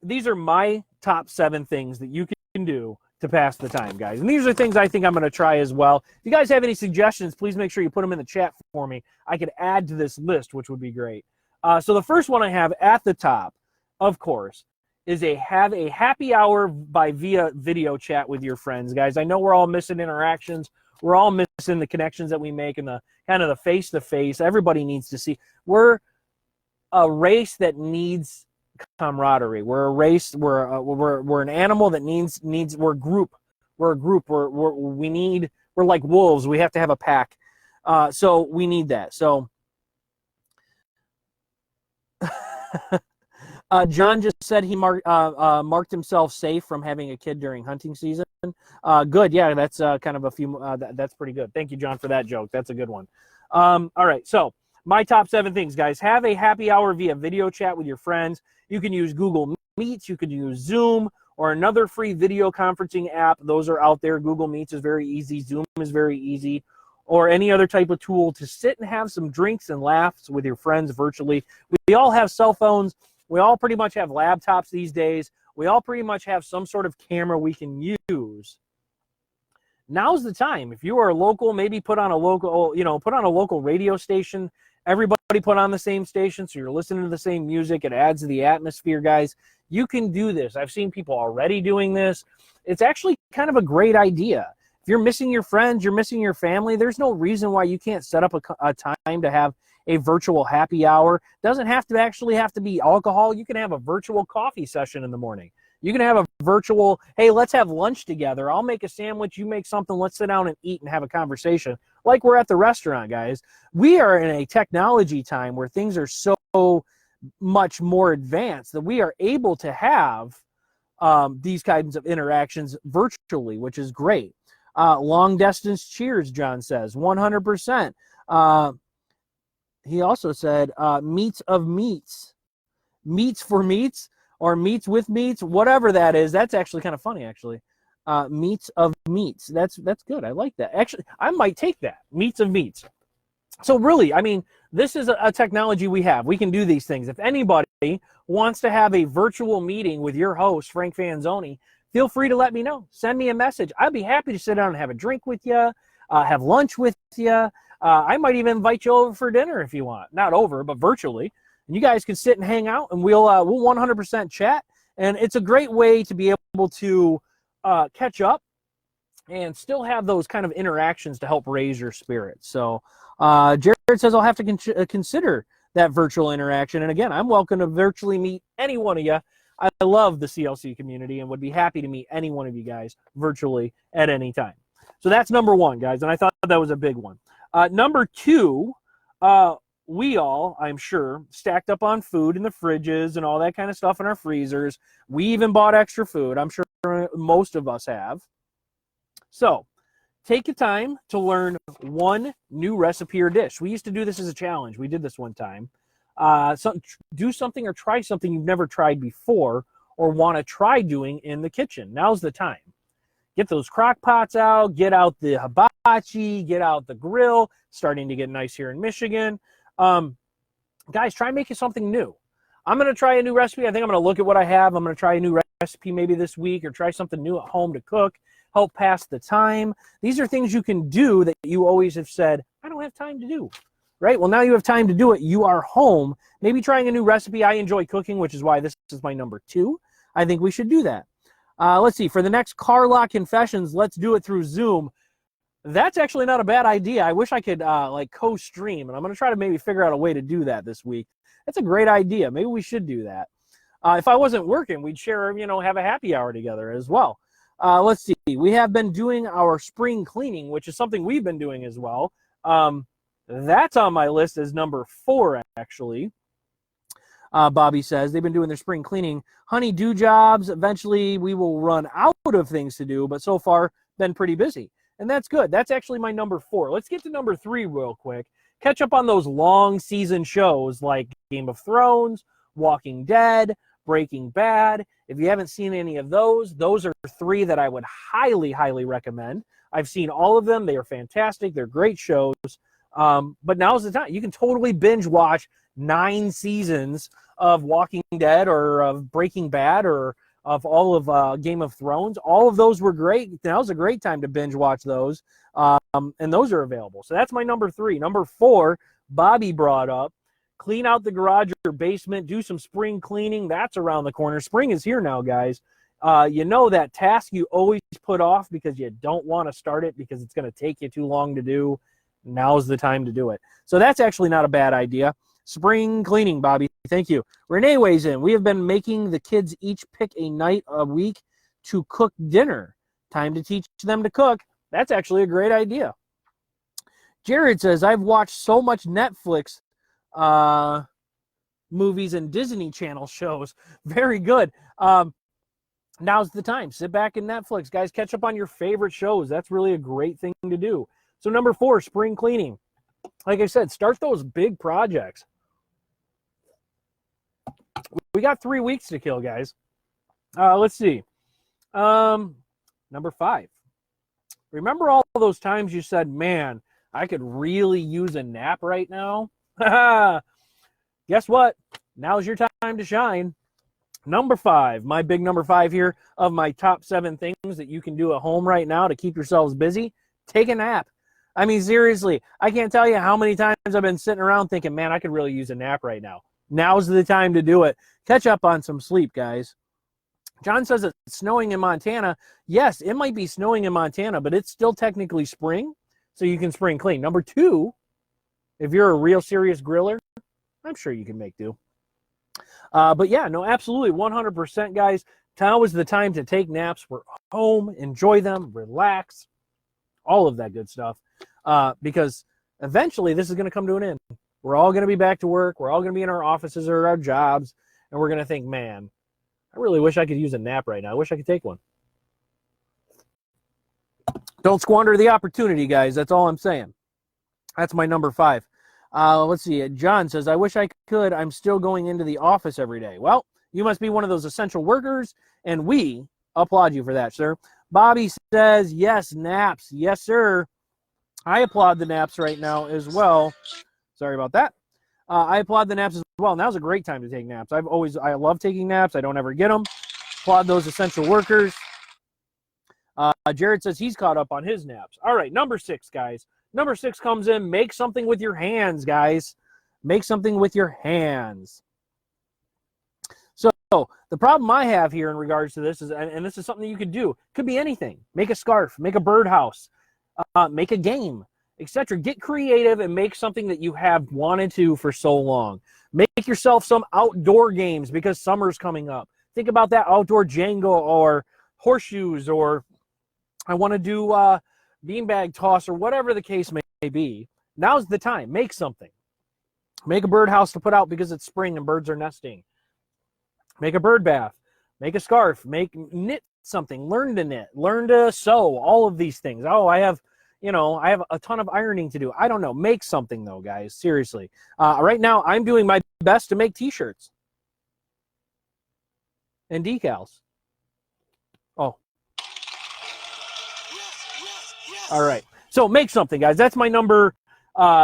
these are my top 7 things that you can do to pass the time, guys. And these are things I think I'm going to try as well. If you guys have any suggestions, please make sure you put them in the chat for me. I could add to this list, which would be great. So the first one I have at the top, of course, is have a happy hour via video chat with your friends, guys. I know we're all missing interactions. We're all missing the connections that we make and the kind of the face-to-face. Everybody needs to see. We're a race that needs camaraderie. We're a race. We're an animal that needs. We're a group. We're a group. We're like wolves. We have to have a pack. So we need that. So. John just said he marked himself safe from having a kid during hunting season. Good, yeah, that's kind of a few. That's pretty good. Thank you, John, for that joke. That's a good one. All right, so my top 7 things, guys. Have a happy hour via video chat with your friends. You can use Google Meets. You can use Zoom or another free video conferencing app. Those are out there. Google Meets is very easy. Zoom is very easy. Or any other type of tool to sit and have some drinks and laughs with your friends virtually. We all have cell phones. We all pretty much have laptops these days. We all pretty much have some sort of camera we can use. Now's the time. If you are local, maybe put on a local radio station. Everybody put on the same station, so you're listening to the same music. It adds to the atmosphere, guys. You can do this. I've seen people already doing this. It's actually kind of a great idea. If you're missing your friends, you're missing your family, there's no reason why you can't set up a time to have a virtual happy hour. Doesn't have to be alcohol. You can have a virtual coffee session in the morning. You can have a virtual, hey, let's have lunch together. I'll make a sandwich, you make something, let's sit down and eat and have a conversation. Like we're at the restaurant, guys. We are in a technology time where things are so much more advanced that we are able to have these kinds of interactions virtually, which is great. Long distance cheers, John says, 100%. He also said meats of meats. Meats for meats or meats with meats, whatever that is. That's actually kind of funny, actually. Meats of meats. That's good. I like that. Actually, I might take that. Meats of meats. So really, I mean, this is a technology we have. We can do these things. If anybody wants to have a virtual meeting with your host, Frank Fanzoni, feel free to let me know. Send me a message. I'd be happy to sit down and have a drink with you, have lunch with you. I might even invite you over for dinner if you want. Not over, but virtually. And you guys can sit and hang out, and we'll 100% chat. And it's a great way to be able to catch up and still have those kind of interactions to help raise your spirits. So Jared says I'll have to consider that virtual interaction. And again, I'm welcome to virtually meet any one of you. I love the CLC community and would be happy to meet any one of you guys virtually at any time. So that's number one, guys, and I thought that was a big one. Number two, we all, I'm sure, stacked up on food in the fridges and all that kind of stuff in our freezers. We even bought extra food. I'm sure most of us have. So take the time to learn one new recipe or dish. We used to do this as a challenge. We did this one time. Do something or try something you've never tried before or want to try doing in the kitchen. Now's the time. Get those crock pots out, get out the hibachi, get out the grill, starting to get nice here in Michigan. Guys, try making something new. I'm going to try a new recipe. I think I'm going to look at what I have. I'm going to try a new recipe maybe this week or try something new at home to cook, help pass the time. These are things you can do that you always have said, I don't have time to do. Right? Well, now you have time to do it. You are home. Maybe trying a new recipe. I enjoy cooking, which is why this is my number two. I think we should do that. Let's see. For the next Car Lot Confessions, let's do it through Zoom. That's actually not a bad idea. I wish I could like co-stream, and I'm going to try to maybe figure out a way to do that this week. That's a great idea. Maybe we should do that. If I wasn't working, we'd share, have a happy hour together as well. Let's see. We have been doing our spring cleaning, which is something we've been doing as well. That's on my list as number 4, actually. Bobby says they've been doing their spring cleaning. Honey-do jobs. Eventually, we will run out of things to do, but so far, been pretty busy. And that's good. That's actually my number 4. Let's get to number 3 real quick. Catch up on those long season shows like Game of Thrones, Walking Dead, Breaking Bad. If you haven't seen any of those are 3 that I would highly, highly recommend. I've seen all of them. They are fantastic. They're great shows. But now's the time. You can totally binge watch 9 seasons of Walking Dead or of Breaking Bad or of all of Game of Thrones. All of those were great. Now's a great time to binge watch those. And those are available. So that's my number 3. Number 4, Bobby brought up. Clean out the garage or basement. Do some spring cleaning. That's around the corner. Spring is here now, guys. That task you always put off because you don't want to start it because it's going to take you too long to do. Now's the time to do it. So that's actually not a bad idea. Spring cleaning, Bobby. Thank you. Renee weighs in. We have been making the kids each pick a night a week to cook dinner. Time to teach them to cook. That's actually a great idea. Jared says, I've watched so much Netflix movies and Disney Channel shows. Very good. Now's the time. Sit back and Netflix. Guys, catch up on your favorite shows. That's really a great thing to do. So number 4, spring cleaning. Like I said, start those big projects. We got 3 weeks to kill, guys. Let's see. Number 5. Remember all those times you said, man, I could really use a nap right now? Guess what? Now's your time to shine. Number 5, my big number 5 here of my top 7 things that you can do at home right now to keep yourselves busy. Take a nap. I mean, seriously, I can't tell you how many times I've been sitting around thinking, man, I could really use a nap right now. Now's the time to do it. Catch up on some sleep, guys. John says it's snowing in Montana. Yes, it might be snowing in Montana, but it's still technically spring, so you can spring clean. Number 2, if you're a real serious griller, I'm sure you can make do. But yeah, no, absolutely, 100%, guys. Now is the time to take naps. We're home, enjoy them, relax, all of that good stuff. Because eventually this is going to come to an end. We're all going to be back to work. We're all going to be in our offices or our jobs. And we're going to think, man, I really wish I could use a nap right now. I wish I could take one. Don't squander the opportunity, guys. That's all I'm saying. That's my number 5. Let's see. John says, I wish I could. I'm still going into the office every day. Well, you must be one of those essential workers, and we applaud you for that, sir. Bobby says, yes, naps. Yes, sir. I applaud the naps right now as well. Sorry about that. I applaud the naps as well. Now's a great time to take naps. I love taking naps. I don't ever get them. Applaud those essential workers. Jared says he's caught up on his naps. All right, number 6, guys. Number 6 comes in, make something with your hands, guys. Make something with your hands. So the problem I have here in regards to this is, and this is something you could do, could be anything. Make a scarf, make a birdhouse, make a game, etc. Get creative and make something that you have wanted to for so long. Make yourself some outdoor games because summer's coming up. Think about that outdoor Jenga or horseshoes, or I want to do beanbag toss, or whatever the case may be. Now's the time. Make something. Make a birdhouse to put out because it's spring and birds are nesting. Make a bird bath. Make a scarf. Knit something. Learn to knit. Learn to sew. All of these things. Oh, I have a ton of ironing to do. I don't know. Make something though, guys. Seriously. Right now, I'm doing my best to make T-shirts and decals. Oh. All right. So make something, guys. That's my number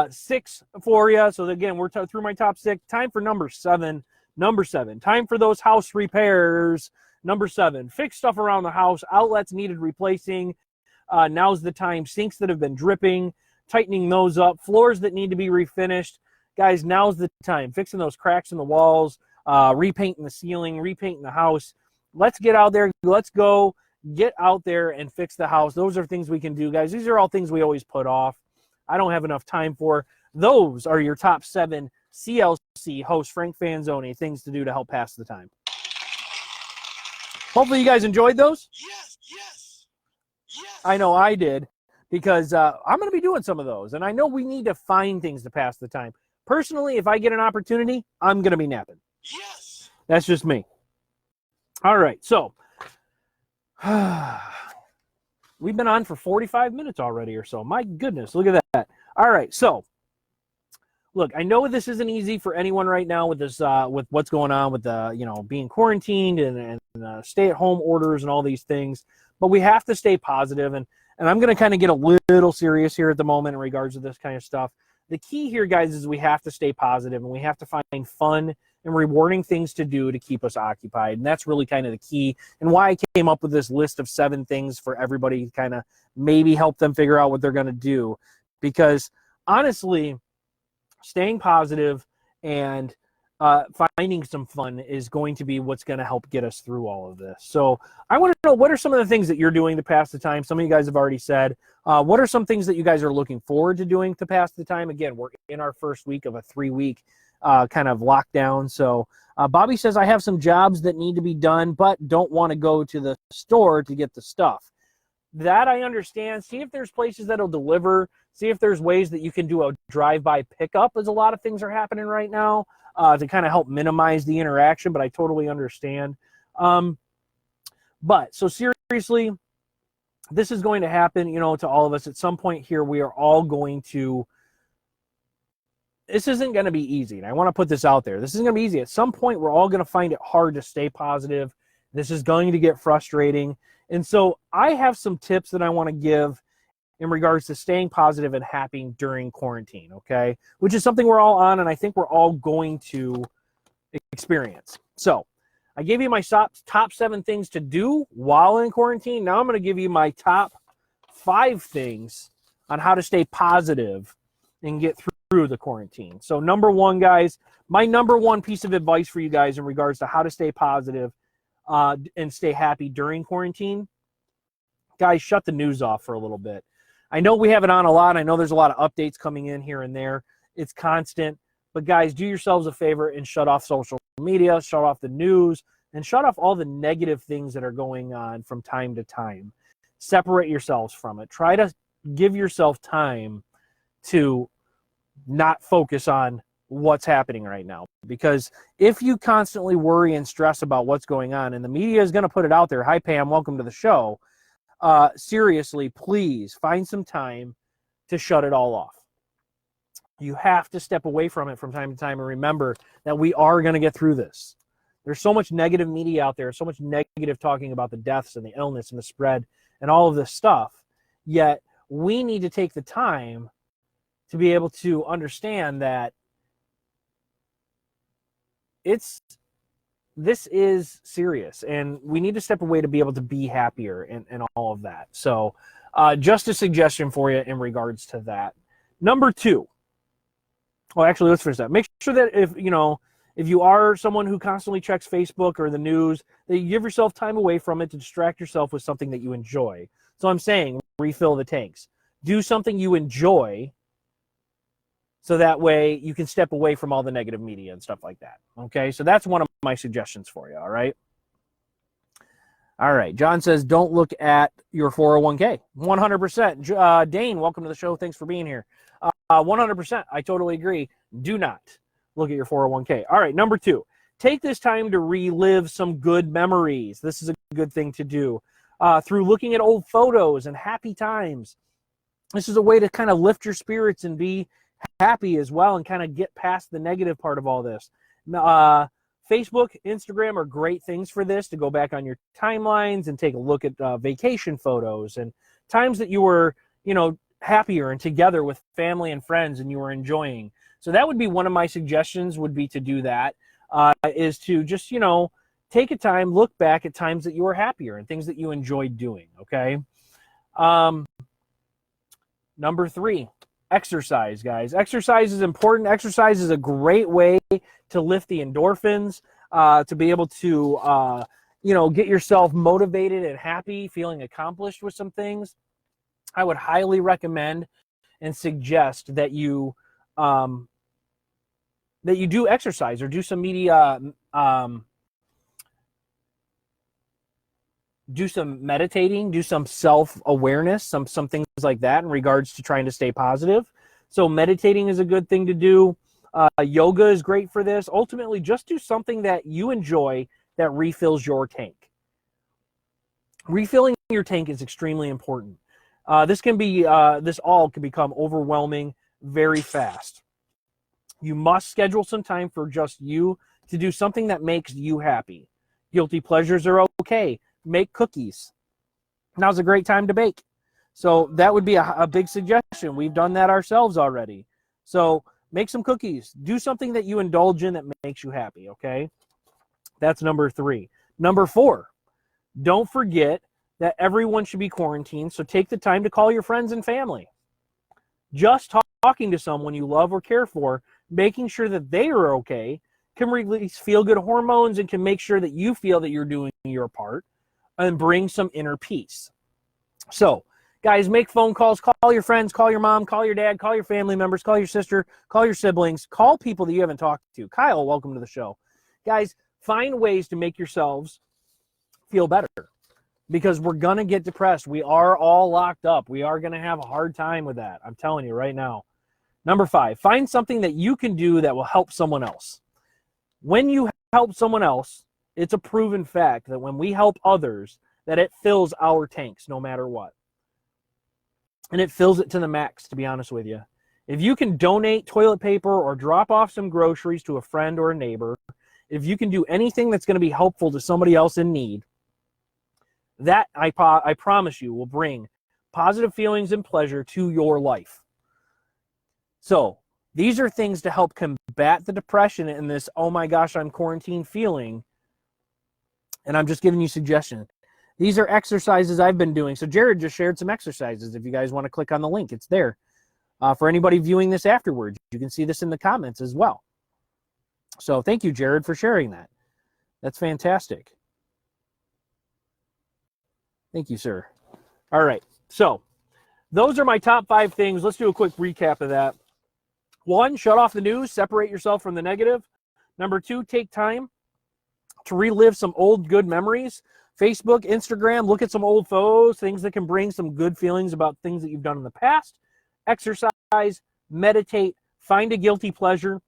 6 for you. So again, we're through my top 6. Time for number 7. Number 7. Time for those house repairs. Number 7. Fix stuff around the house. Outlets needed replacing. Now's the time. Sinks that have been dripping, tightening those up. Floors that need to be refinished. Guys, now's the time. Fixing those cracks in the walls, repainting the ceiling, repainting the house. Let's get out there. Let's go get out there and fix the house. Those are things we can do, guys. These are all things we always put off. I don't have enough time for. Those are your top 7 CLC host Frank Fanzoni things to do to help pass the time. Hopefully you guys enjoyed those. Yes. I know I did, because I'm going to be doing some of those, and I know we need to find things to pass the time. Personally, if I get an opportunity, I'm going to be napping. Yes. That's just me. All right, so we've been on for 45 minutes already or so. My goodness, look at that. All right, so look, I know this isn't easy for anyone right now with this, with what's going on with the, being quarantined and stay-at-home orders and all these things. But we have to stay positive, and I'm going to kind of get a little serious here at the moment in regards to this kind of stuff. The key here, guys, is we have to stay positive, and we have to find fun and rewarding things to do to keep us occupied. And that's really kind of the key, and why I came up with this list of 7 things for everybody to kind of maybe help them figure out what they're going to do. Because honestly, staying positive and finding some fun is going to be what's going to help get us through all of this. So I want to know, what are some of the things that you're doing to pass the time? Some of you guys have already said. What are some things that you guys are looking forward to doing to pass the time? Again, we're in our first week of a 3-week kind of lockdown. So Bobby says, I have some jobs that need to be done, but don't want to go to the store to get the stuff. That I understand. See if there's places that'll deliver. See if there's ways that you can do a drive-by pickup, as a lot of things are happening right now, to kind of help minimize the interaction, but I totally understand. But so seriously, this is going to happen, to all of us at some point here. We are all going to, this isn't going to be easy. And I want to put this out there. This isn't going to be easy. At some point, we're all going to find it hard to stay positive. This is going to get frustrating. And so I have some tips that I want to give in regards to staying positive and happy during quarantine, okay? Which is something we're all on, and I think we're all going to experience. So I gave you my top 7 things to do while in quarantine. Now I'm going to give you my top 5 things on how to stay positive and get through the quarantine. So number 1, guys, my number 1 piece of advice for you guys in regards to how to stay positive and stay happy during quarantine, guys, shut the news off for a little bit. I know we have it on a lot. I know there's a lot of updates coming in here and there. It's constant. But guys, do yourselves a favor and shut off social media, shut off the news, and shut off all the negative things that are going on from time to time. Separate yourselves from it. Try to give yourself time to not focus on what's happening right now. Because if you constantly worry and stress about what's going on, and the media is going to put it out there, hi Pam, welcome to the show. Seriously, please find some time to shut it all off. You have to step away from it from time to time and remember that we are going to get through this. There's so much negative media out there, so much negative talking about the deaths and the illness and the spread and all of this stuff. Yet we need to take the time to be able to understand that this is serious, and we need to step away to be able to be happier and all of that. So just a suggestion for you in regards to that. Number 2. Well, actually, let's finish that. Make sure that if you are someone who constantly checks Facebook or the news, that you give yourself time away from it to distract yourself with something that you enjoy. So I'm saying refill the tanks. Do something you enjoy so that way you can step away from all the negative media and stuff like that. Okay, so that's one of my suggestions for you, all right? All right, John says, don't look at your 401k. 100%. Dane, welcome to the show. Thanks for being here. 100%. I totally agree. Do not look at your 401k. All right, number 2. Take this time to relive some good memories. This is a good thing to do through looking at old photos and happy times. This is a way to kind of lift your spirits and be happy as well and kind of get past the negative part of all this. Facebook, Instagram are great things for this, to go back on your timelines and take a look at vacation photos and times that you were, happier and together with family and friends and you were enjoying. So that would be one of my suggestions, would be to do that, is to just, take a time, look back at times that you were happier and things that you enjoyed doing, okay? Number 3, exercise, guys. Exercise is important. Exercise is a great way to lift the endorphins, to be able to, get yourself motivated and happy, feeling accomplished with some things. I would highly recommend and suggest that you do exercise or do some media, do some meditating, do some self-awareness, some things like that in regards to trying to stay positive. So meditating is a good thing to do. Yoga is great for this. Ultimately, just do something that you enjoy that refills your tank. Refilling your tank is extremely important. This all can become overwhelming very fast. You must schedule some time for just you to do something that makes you happy. Guilty pleasures are okay. Make cookies. Now's a great time to bake. So that would be a big suggestion. We've done that ourselves already. So make some cookies. Do something that you indulge in that makes you happy, okay? That's number 3. Number 4, don't forget that everyone should be quarantined, so take the time to call your friends and family. Just talking to someone you love or care for, making sure that they are okay, can release feel-good hormones and can make sure that you feel that you're doing your part and bring some inner peace. So, guys, make phone calls, call your friends, call your mom, call your dad, call your family members, call your sister, call your siblings, call people that you haven't talked to. Kyle, welcome to the show. Guys, find ways to make yourselves feel better, because we're going to get depressed. We are all locked up. We are going to have a hard time with that. I'm telling you right now. Number 5, find something that you can do that will help someone else. When you help someone else, it's a proven fact that when we help others, that it fills our tanks no matter what. And it fills it to the max, to be honest with you. If you can donate toilet paper or drop off some groceries to a friend or a neighbor, if you can do anything that's going to be helpful to somebody else in need, that I promise you will bring positive feelings and pleasure to your life. So these are things to help combat the depression and this, oh my gosh, I'm quarantined feeling. And I'm just giving you suggestions. These are exercises I've been doing. So Jared just shared some exercises. If you guys want to click on the link, it's there. For anybody viewing this afterwards, you can see this in the comments as well. So thank you, Jared, for sharing that. That's fantastic. Thank you, sir. All right. So those are my top 5 things. Let's do a quick recap of that. 1, shut off the news. Separate yourself from the negative. Number 2, take time. to relive some old good memories. Facebook, Instagram, look at some old photos, things that can bring some good feelings about things that you've done in the past. Exercise, meditate, find a guilty pleasure.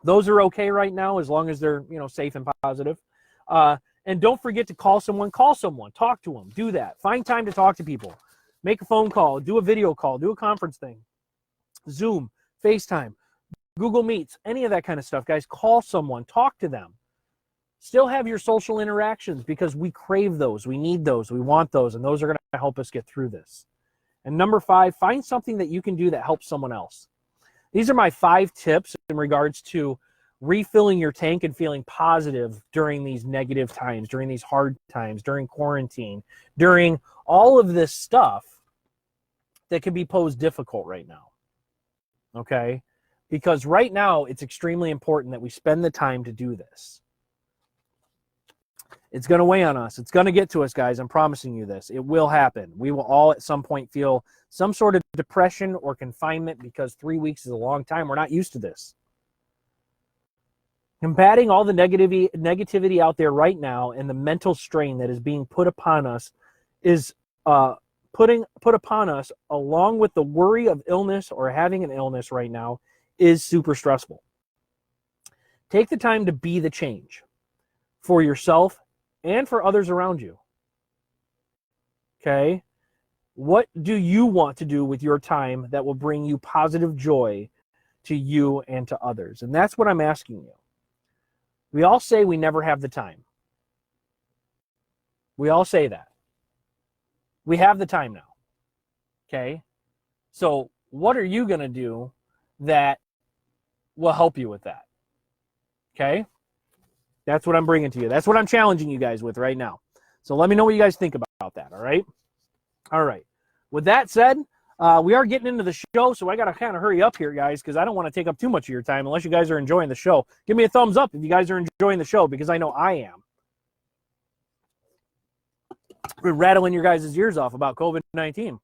Those are okay right now as long as they're, safe and positive. And don't forget to call someone, talk to them, do that. Find time to talk to people. Make a phone call, do a video call, do a conference thing. Zoom, FaceTime, Google Meets, any of that kind of stuff, guys. Call someone, talk to them. Still have your social interactions because we crave those, we need those, we want those, and those are going to help us get through this. And number 5, find something that you can do that helps someone else. These are my 5 tips in regards to refilling your tank and feeling positive during these negative times, during these hard times, during quarantine, during all of this stuff that can be posed difficult right now. Okay? Because right now, it's extremely important that we spend the time to do this. It's going to weigh on us. It's going to get to us, guys. I'm promising you this. It will happen. We will all at some point feel some sort of depression or confinement because 3 weeks is a long time. We're not used to this. Combating all the negativity out there right now and the mental strain that is being put upon us is put upon us along with the worry of illness or having an illness right now is super stressful. Take the time to be the change for yourself and for others around you. Okay? What do you want to do with your time that will bring you positive joy to you and to others? And that's what I'm asking you. We all say we never have the time. We all say that. We have the time now. Okay? So what are you going to do that will help you with that? Okay? That's what I'm bringing to you. That's what I'm challenging you guys with right now. So let me know what you guys think about that, all right? All right. With that said, we are getting into the show, so I got to kind of hurry up here, guys, because I don't want to take up too much of your time unless you guys are enjoying the show. Give me a thumbs up if you guys are enjoying the show, because I know I am. We're rattling your guys' ears off about COVID-19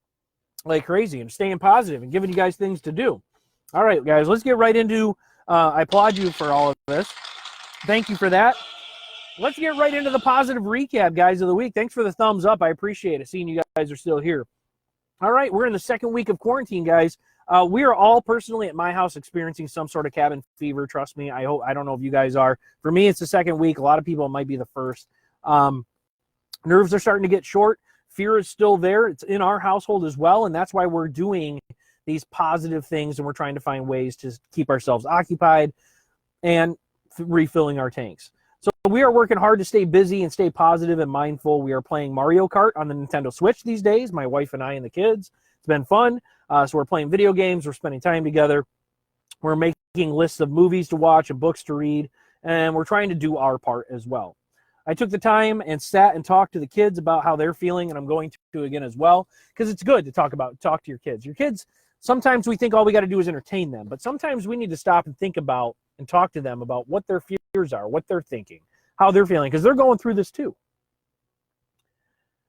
like crazy and staying positive and giving you guys things to do. All right, guys, let's get right into, I applaud you for all of this. Thank you for that. Let's get right into the positive recap, guys, of the week. Thanks for the thumbs up. I appreciate it, seeing you guys are still here. All right, we're in the second week of quarantine, guys. We are all personally at my house experiencing some sort of cabin fever. Trust me. I don't know if you guys are. For me, it's the second week. A lot of people, it might be the first. Nerves are starting to get short. Fear is still there. It's in our household as well, and that's why we're doing these positive things, and we're trying to find ways to keep ourselves occupied and refilling our tanks. So we are working hard to stay busy and stay positive and mindful. We are playing Mario Kart on the Nintendo Switch these days, my wife and I and the kids. It's been fun. So we're playing video games. We're spending time together. We're making lists of movies to watch and books to read, and we're trying to do our part as well. I took the time and sat and talked to the kids about how they're feeling, and I'm going to again as well, because it's good to talk to your kids. Your kids, sometimes we think all we got to do is entertain them, but sometimes we need to stop and think about and talk to them about what their fears are, what they're thinking, how they're feeling, because they're going through this too.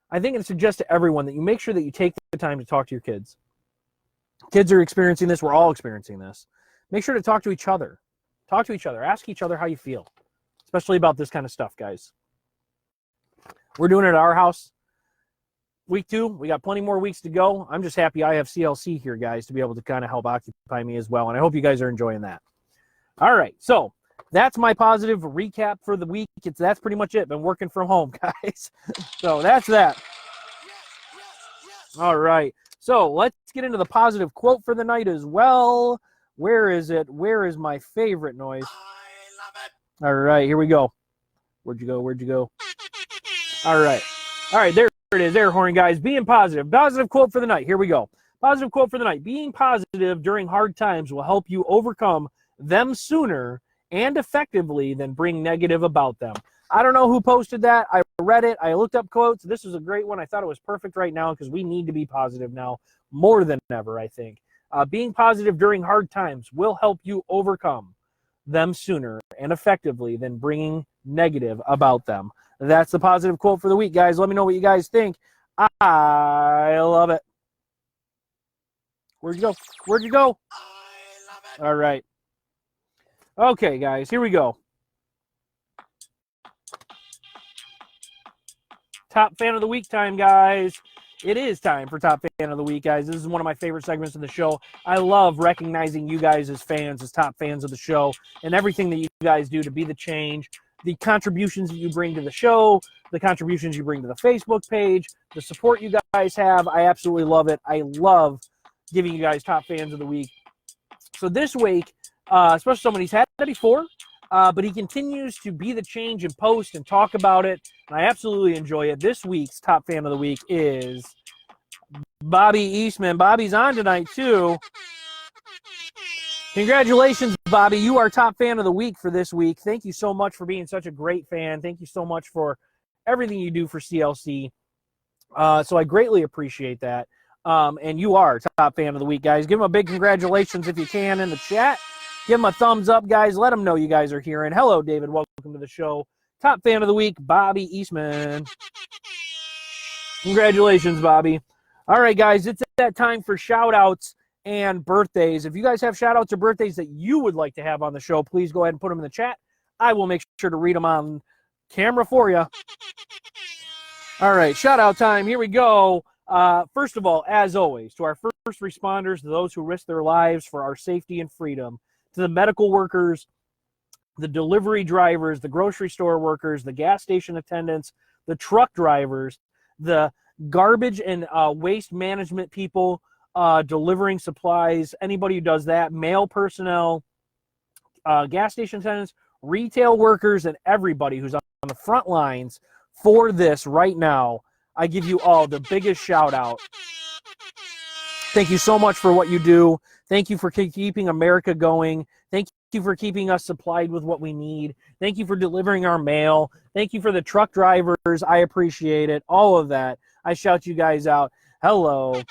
I think it suggests to everyone that you make sure that you take the time to talk to your kids. Kids are experiencing this. We're all experiencing this. Make sure to talk to each other. Talk to each other. Ask each other how you feel, especially about this kind of stuff, guys. We're doing it at our house. Week 2, we got plenty more weeks to go. I'm just happy I have CLC here, guys, to be able to kind of help occupy me as well, and I hope you guys are enjoying that. All right, so that's my positive recap for the week. That's pretty much it. Been working from home, guys. So that's that. All right, so let's get into the positive quote for the night as well. Where is it? Where is my favorite noise? I love it. All right, here we go. Where'd you go? Where'd you go? All right. All right, there it is. Air horn, guys. Being positive. Positive quote for the night. Here we go. Positive quote for the night. Being positive during hard times will help you overcome them sooner and effectively than bring negative about them. I don't know who posted that. I read it. I looked up quotes. This is a great one. I thought it was perfect right now because we need to be positive now more than ever, I think. Being positive during hard times will help you overcome them sooner and effectively than bringing negative about them. That's the positive quote for the week, guys. Let me know what you guys think. I love it. Where'd you go? Where'd you go? I love it. All right. Okay, guys, here we go. Top fan of the week time, guys. It is time for top fan of the week, guys. This is one of my favorite segments of the show. I love recognizing you guys as fans, as top fans of the show, and everything that you guys do to be the change, the contributions that you bring to the show, the contributions you bring to the Facebook page, the support you guys have. I absolutely love it. I love giving you guys top fans of the week. So this week, especially someone he's had that before, but he continues to be the change and post and talk about it. And I absolutely enjoy it. This week's top fan of the week is Bobby Eastman. Bobby's on tonight, too. Congratulations, Bobby. You are top fan of the week for this week. Thank you so much for being such a great fan. Thank you so much for everything you do for CLC. So I greatly appreciate that. And you are top fan of the week, guys. Give him a big congratulations if you can in the chat. Give him a thumbs up, guys. Let him know you guys are here. And hello, David. Welcome to the show. Top fan of the week, Bobby Eastman. Congratulations, Bobby. All right, guys. It's that time for shout-outs and birthdays. If you guys have shout-outs or birthdays that you would like to have on the show, please go ahead and put them in the chat. I will make sure to read them on camera for you. All right, shout-out time. Here we go. First of all, as always, to our first responders, to those who risk their lives for our safety and freedom, to the medical workers, the delivery drivers, the grocery store workers, the gas station attendants, the truck drivers, the garbage and waste management people delivering supplies, anybody who does that, mail personnel, gas station attendants, retail workers, and everybody who's on the front lines for this right now. I give you all the biggest shout out. Thank you so much for what you do. Thank you for keeping America going. Thank you for keeping us supplied with what we need. Thank you for delivering our mail. Thank you for the truck drivers. I appreciate it. All of that. I shout you guys out. Hello.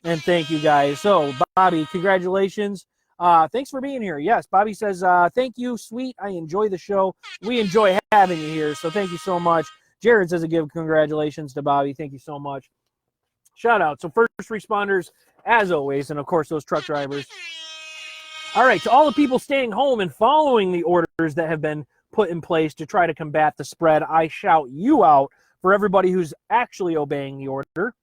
And thank you guys. So, Bobby, congratulations. Thanks for being here. Yes, Bobby says, thank you, sweet. I enjoy the show. We enjoy having you here. So thank you so much. Jared says, give congratulations to Bobby. Thank you so much. Shout out. So first responders, as always, and of course those truck drivers. All right, to all the people staying home and following the orders that have been put in place to try to combat the spread, I shout you out for everybody who's actually obeying the order.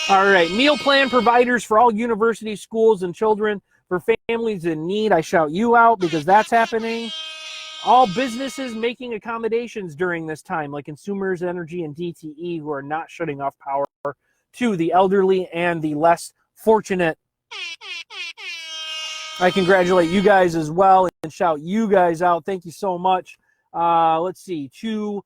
All right, meal plan providers for all universities, schools, and children, for families in need, I shout you out because that's happening. All businesses making accommodations during this time, like Consumers Energy and DTE, who are not shutting off power to the elderly and the less fortunate. I congratulate you guys as well and shout you guys out. Thank you so much. Let's see. To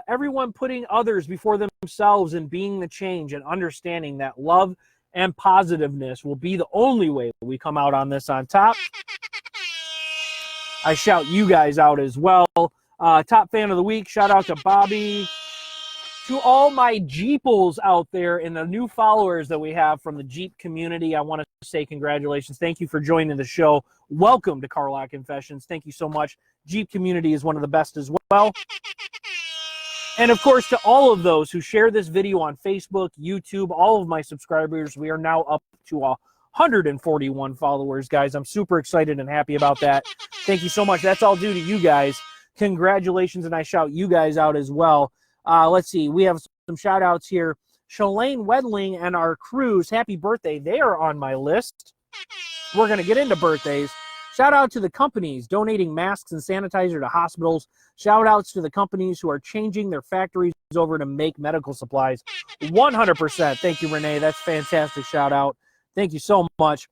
everyone putting others before themselves and being the change and understanding that love and positiveness will be the only way we come out on this on top. I shout you guys out as well. Top fan of the week, shout out to Bobby. To all my Jeeples out there and the new followers that we have from the Jeep community, I want to say congratulations. Thank you for joining the show. Welcome to Carlock Confessions. Thank you so much. Jeep community is one of the best as well. And of course, to all of those who share this video on Facebook, YouTube, all of my subscribers, we are now up to 141 followers, guys. I'm super excited and happy about that. Thank you so much. That's all due to you guys. Congratulations, and I shout you guys out as well. Let's see. We have some shout-outs here. Shalane Wedling and our crews, happy birthday. They are on my list. We're going to get into birthdays. Shout-out to the companies donating masks and sanitizer to hospitals. Shout-outs to the companies who are changing their factories over to make medical supplies. 100%. Thank you, Renee. That's fantastic shout-out. Thank you so much.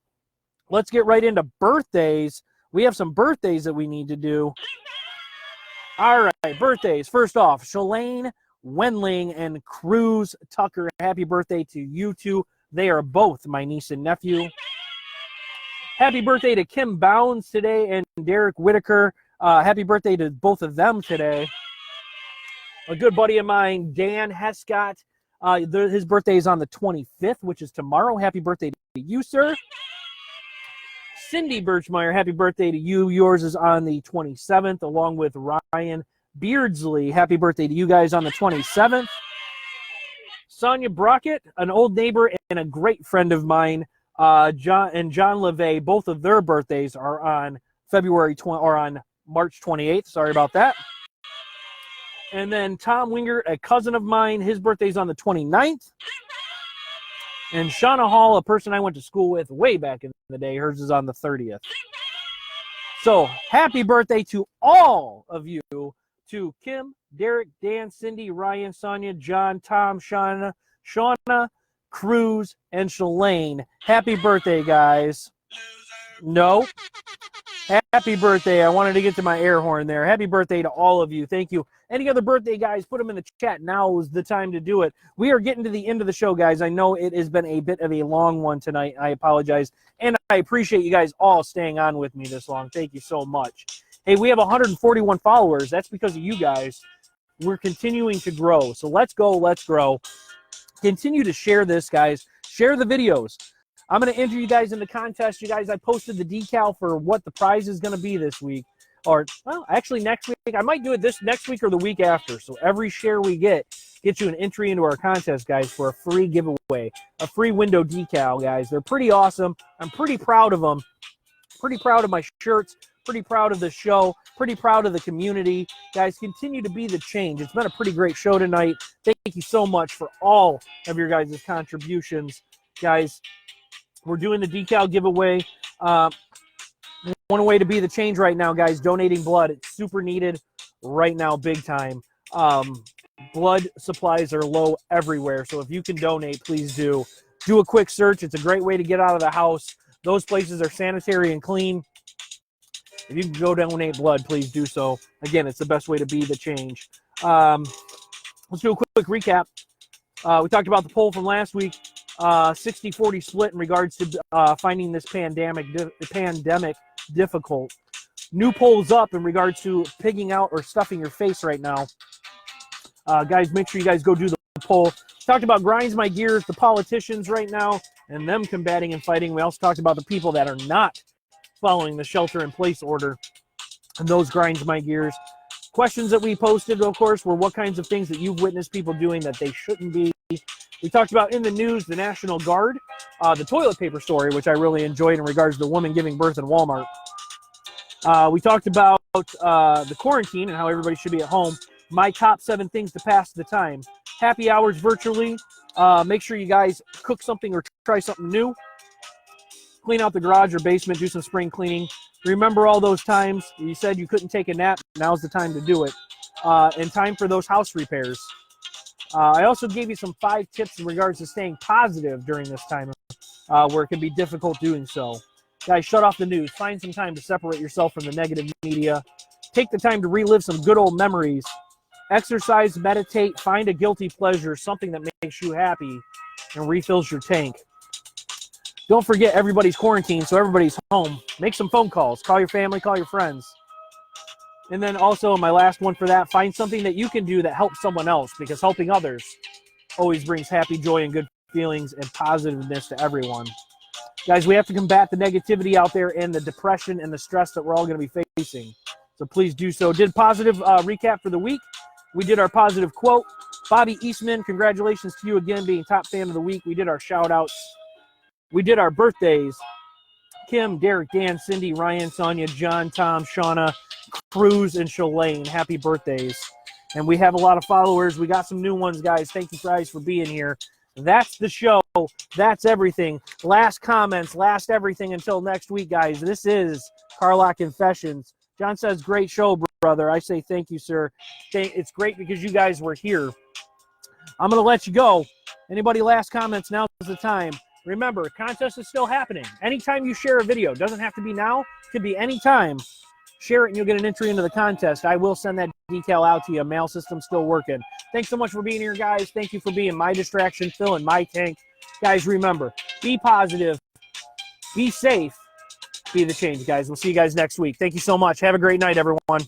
Let's get right into birthdays. We have some birthdays that we need to do. All right, birthdays. First off, Shalane Wenling and Cruz Tucker. Happy birthday to you two. They are both my niece and nephew. Happy birthday to Kim Bounds today and Derek Whitaker. Happy birthday to both of them today. A good buddy of mine, Dan Hescott. His birthday is on the 25th, which is tomorrow. Happy birthday to you, sir. Cindy Birchmeyer, happy birthday to you. Yours is on the 27th, along with Ryan Beardsley. Happy birthday to you guys on the 27th. Sonia Brockett, an old neighbor and a great friend of mine, John LeVay, both of their birthdays are on on March 28th. Sorry about that. And then Tom Wingert, a cousin of mine, his birthday's on the 29th. And Shauna Hall, a person I went to school with way back in the day, hers is on the 30th. So happy birthday to all of you, to Kim, Derek, Dan, Cindy, Ryan, Sonia, John, Tom, Shauna, Cruz, and Shalane. Happy birthday, guys. No. Happy birthday. I wanted to get to my air horn there. Happy birthday to all of you. Thank you. Any other birthday guys, put them in the chat. Now is the time to do it. We are getting to the end of the show, guys. I know it has been a bit of a long one tonight. I apologize. And I appreciate you guys all staying on with me this long. Thank you so much. Hey, we have 141 followers. That's because of you guys. We're continuing to grow. So let's go. Let's grow. Continue to share this, guys. Share the videos. I'm going to enter you guys in the contest. You guys, I posted the decal for what the prize is going to be this week. Or, well, actually next week. I might do it this next week or the week after. So every share we get gets you an entry into our contest, guys, for a free giveaway. A free window decal, guys. They're pretty awesome. I'm pretty proud of them. Pretty proud of my shirts. Pretty proud of the show. Pretty proud of the community. Guys, continue to be the change. It's been a pretty great show tonight. Thank you so much for all of your guys' contributions. Guys, we're doing the decal giveaway. One way to be the change right now, guys, donating blood. It's super needed right now, big time. Blood supplies are low everywhere, so if you can donate, please do. Do a quick search. It's a great way to get out of the house. Those places are sanitary and clean. If you can go donate blood, please do so. Again, it's the best way to be the change. Let's do a quick recap. We talked about the poll from last week. 60-40 split in regards to finding this pandemic difficult. New polls up in regards to pigging out or stuffing your face right now. Guys, make sure you guys go do the poll. Talked about grinds my gears, the politicians right now, and them combating and fighting. We also talked about the people that are not following the shelter-in-place order, and those grinds my gears. Questions that we posted, of course, were what kinds of things that you've witnessed people doing that they shouldn't be. We talked about in the news, the National Guard, the toilet paper story, which I really enjoyed in regards to the woman giving birth in Walmart. We talked about the quarantine and how everybody should be at home. My top 7 things to pass the time. Happy hours virtually. Make sure you guys cook something or try something new. Clean out the garage or basement. Do some spring cleaning. Remember all those times you said you couldn't take a nap. Now's the time to do it. And time for those house repairs. I also gave you some 5 tips in regards to staying positive during this time where it can be difficult doing so. Guys, shut off the news. Find some time to separate yourself from the negative media. Take the time to relive some good old memories. Exercise, meditate, find a guilty pleasure, something that makes you happy and refills your tank. Don't forget everybody's quarantined, so everybody's home. Make some phone calls. Call your family, call your friends. And then also, my last one for that, find something that you can do that helps someone else, because helping others always brings happy, joy, and good feelings and positiveness to everyone. Guys, we have to combat the negativity out there and the depression and the stress that we're all going to be facing. So please do so. Did positive recap for the week. We did our positive quote. Bobby Eastman, congratulations to you again being top fan of the week. We did our shout-outs. We did our birthdays. Kim, Derek, Dan, Cindy, Ryan, Sonia, John, Tom, Shauna, Cruz, and Shalane. Happy birthdays. And we have a lot of followers. We got some new ones, guys. Thank you guys for being here. That's the show. That's everything. Last comments, last everything until next week, guys. This is Carlock Confessions. John says, great show, brother. I say thank you, sir. It's great because you guys were here. I'm going to let you go. Anybody last comments? Now is the time. Remember, contest is still happening. Anytime you share a video, doesn't have to be now, could be any time. Share it and you'll get an entry into the contest. I will send that decal out to you. Mail system's still working. Thanks so much for being here, guys. Thank you for being my distraction, filling my tank. Guys, remember, be positive, be safe, be the change, guys. We'll see you guys next week. Thank you so much. Have a great night, everyone.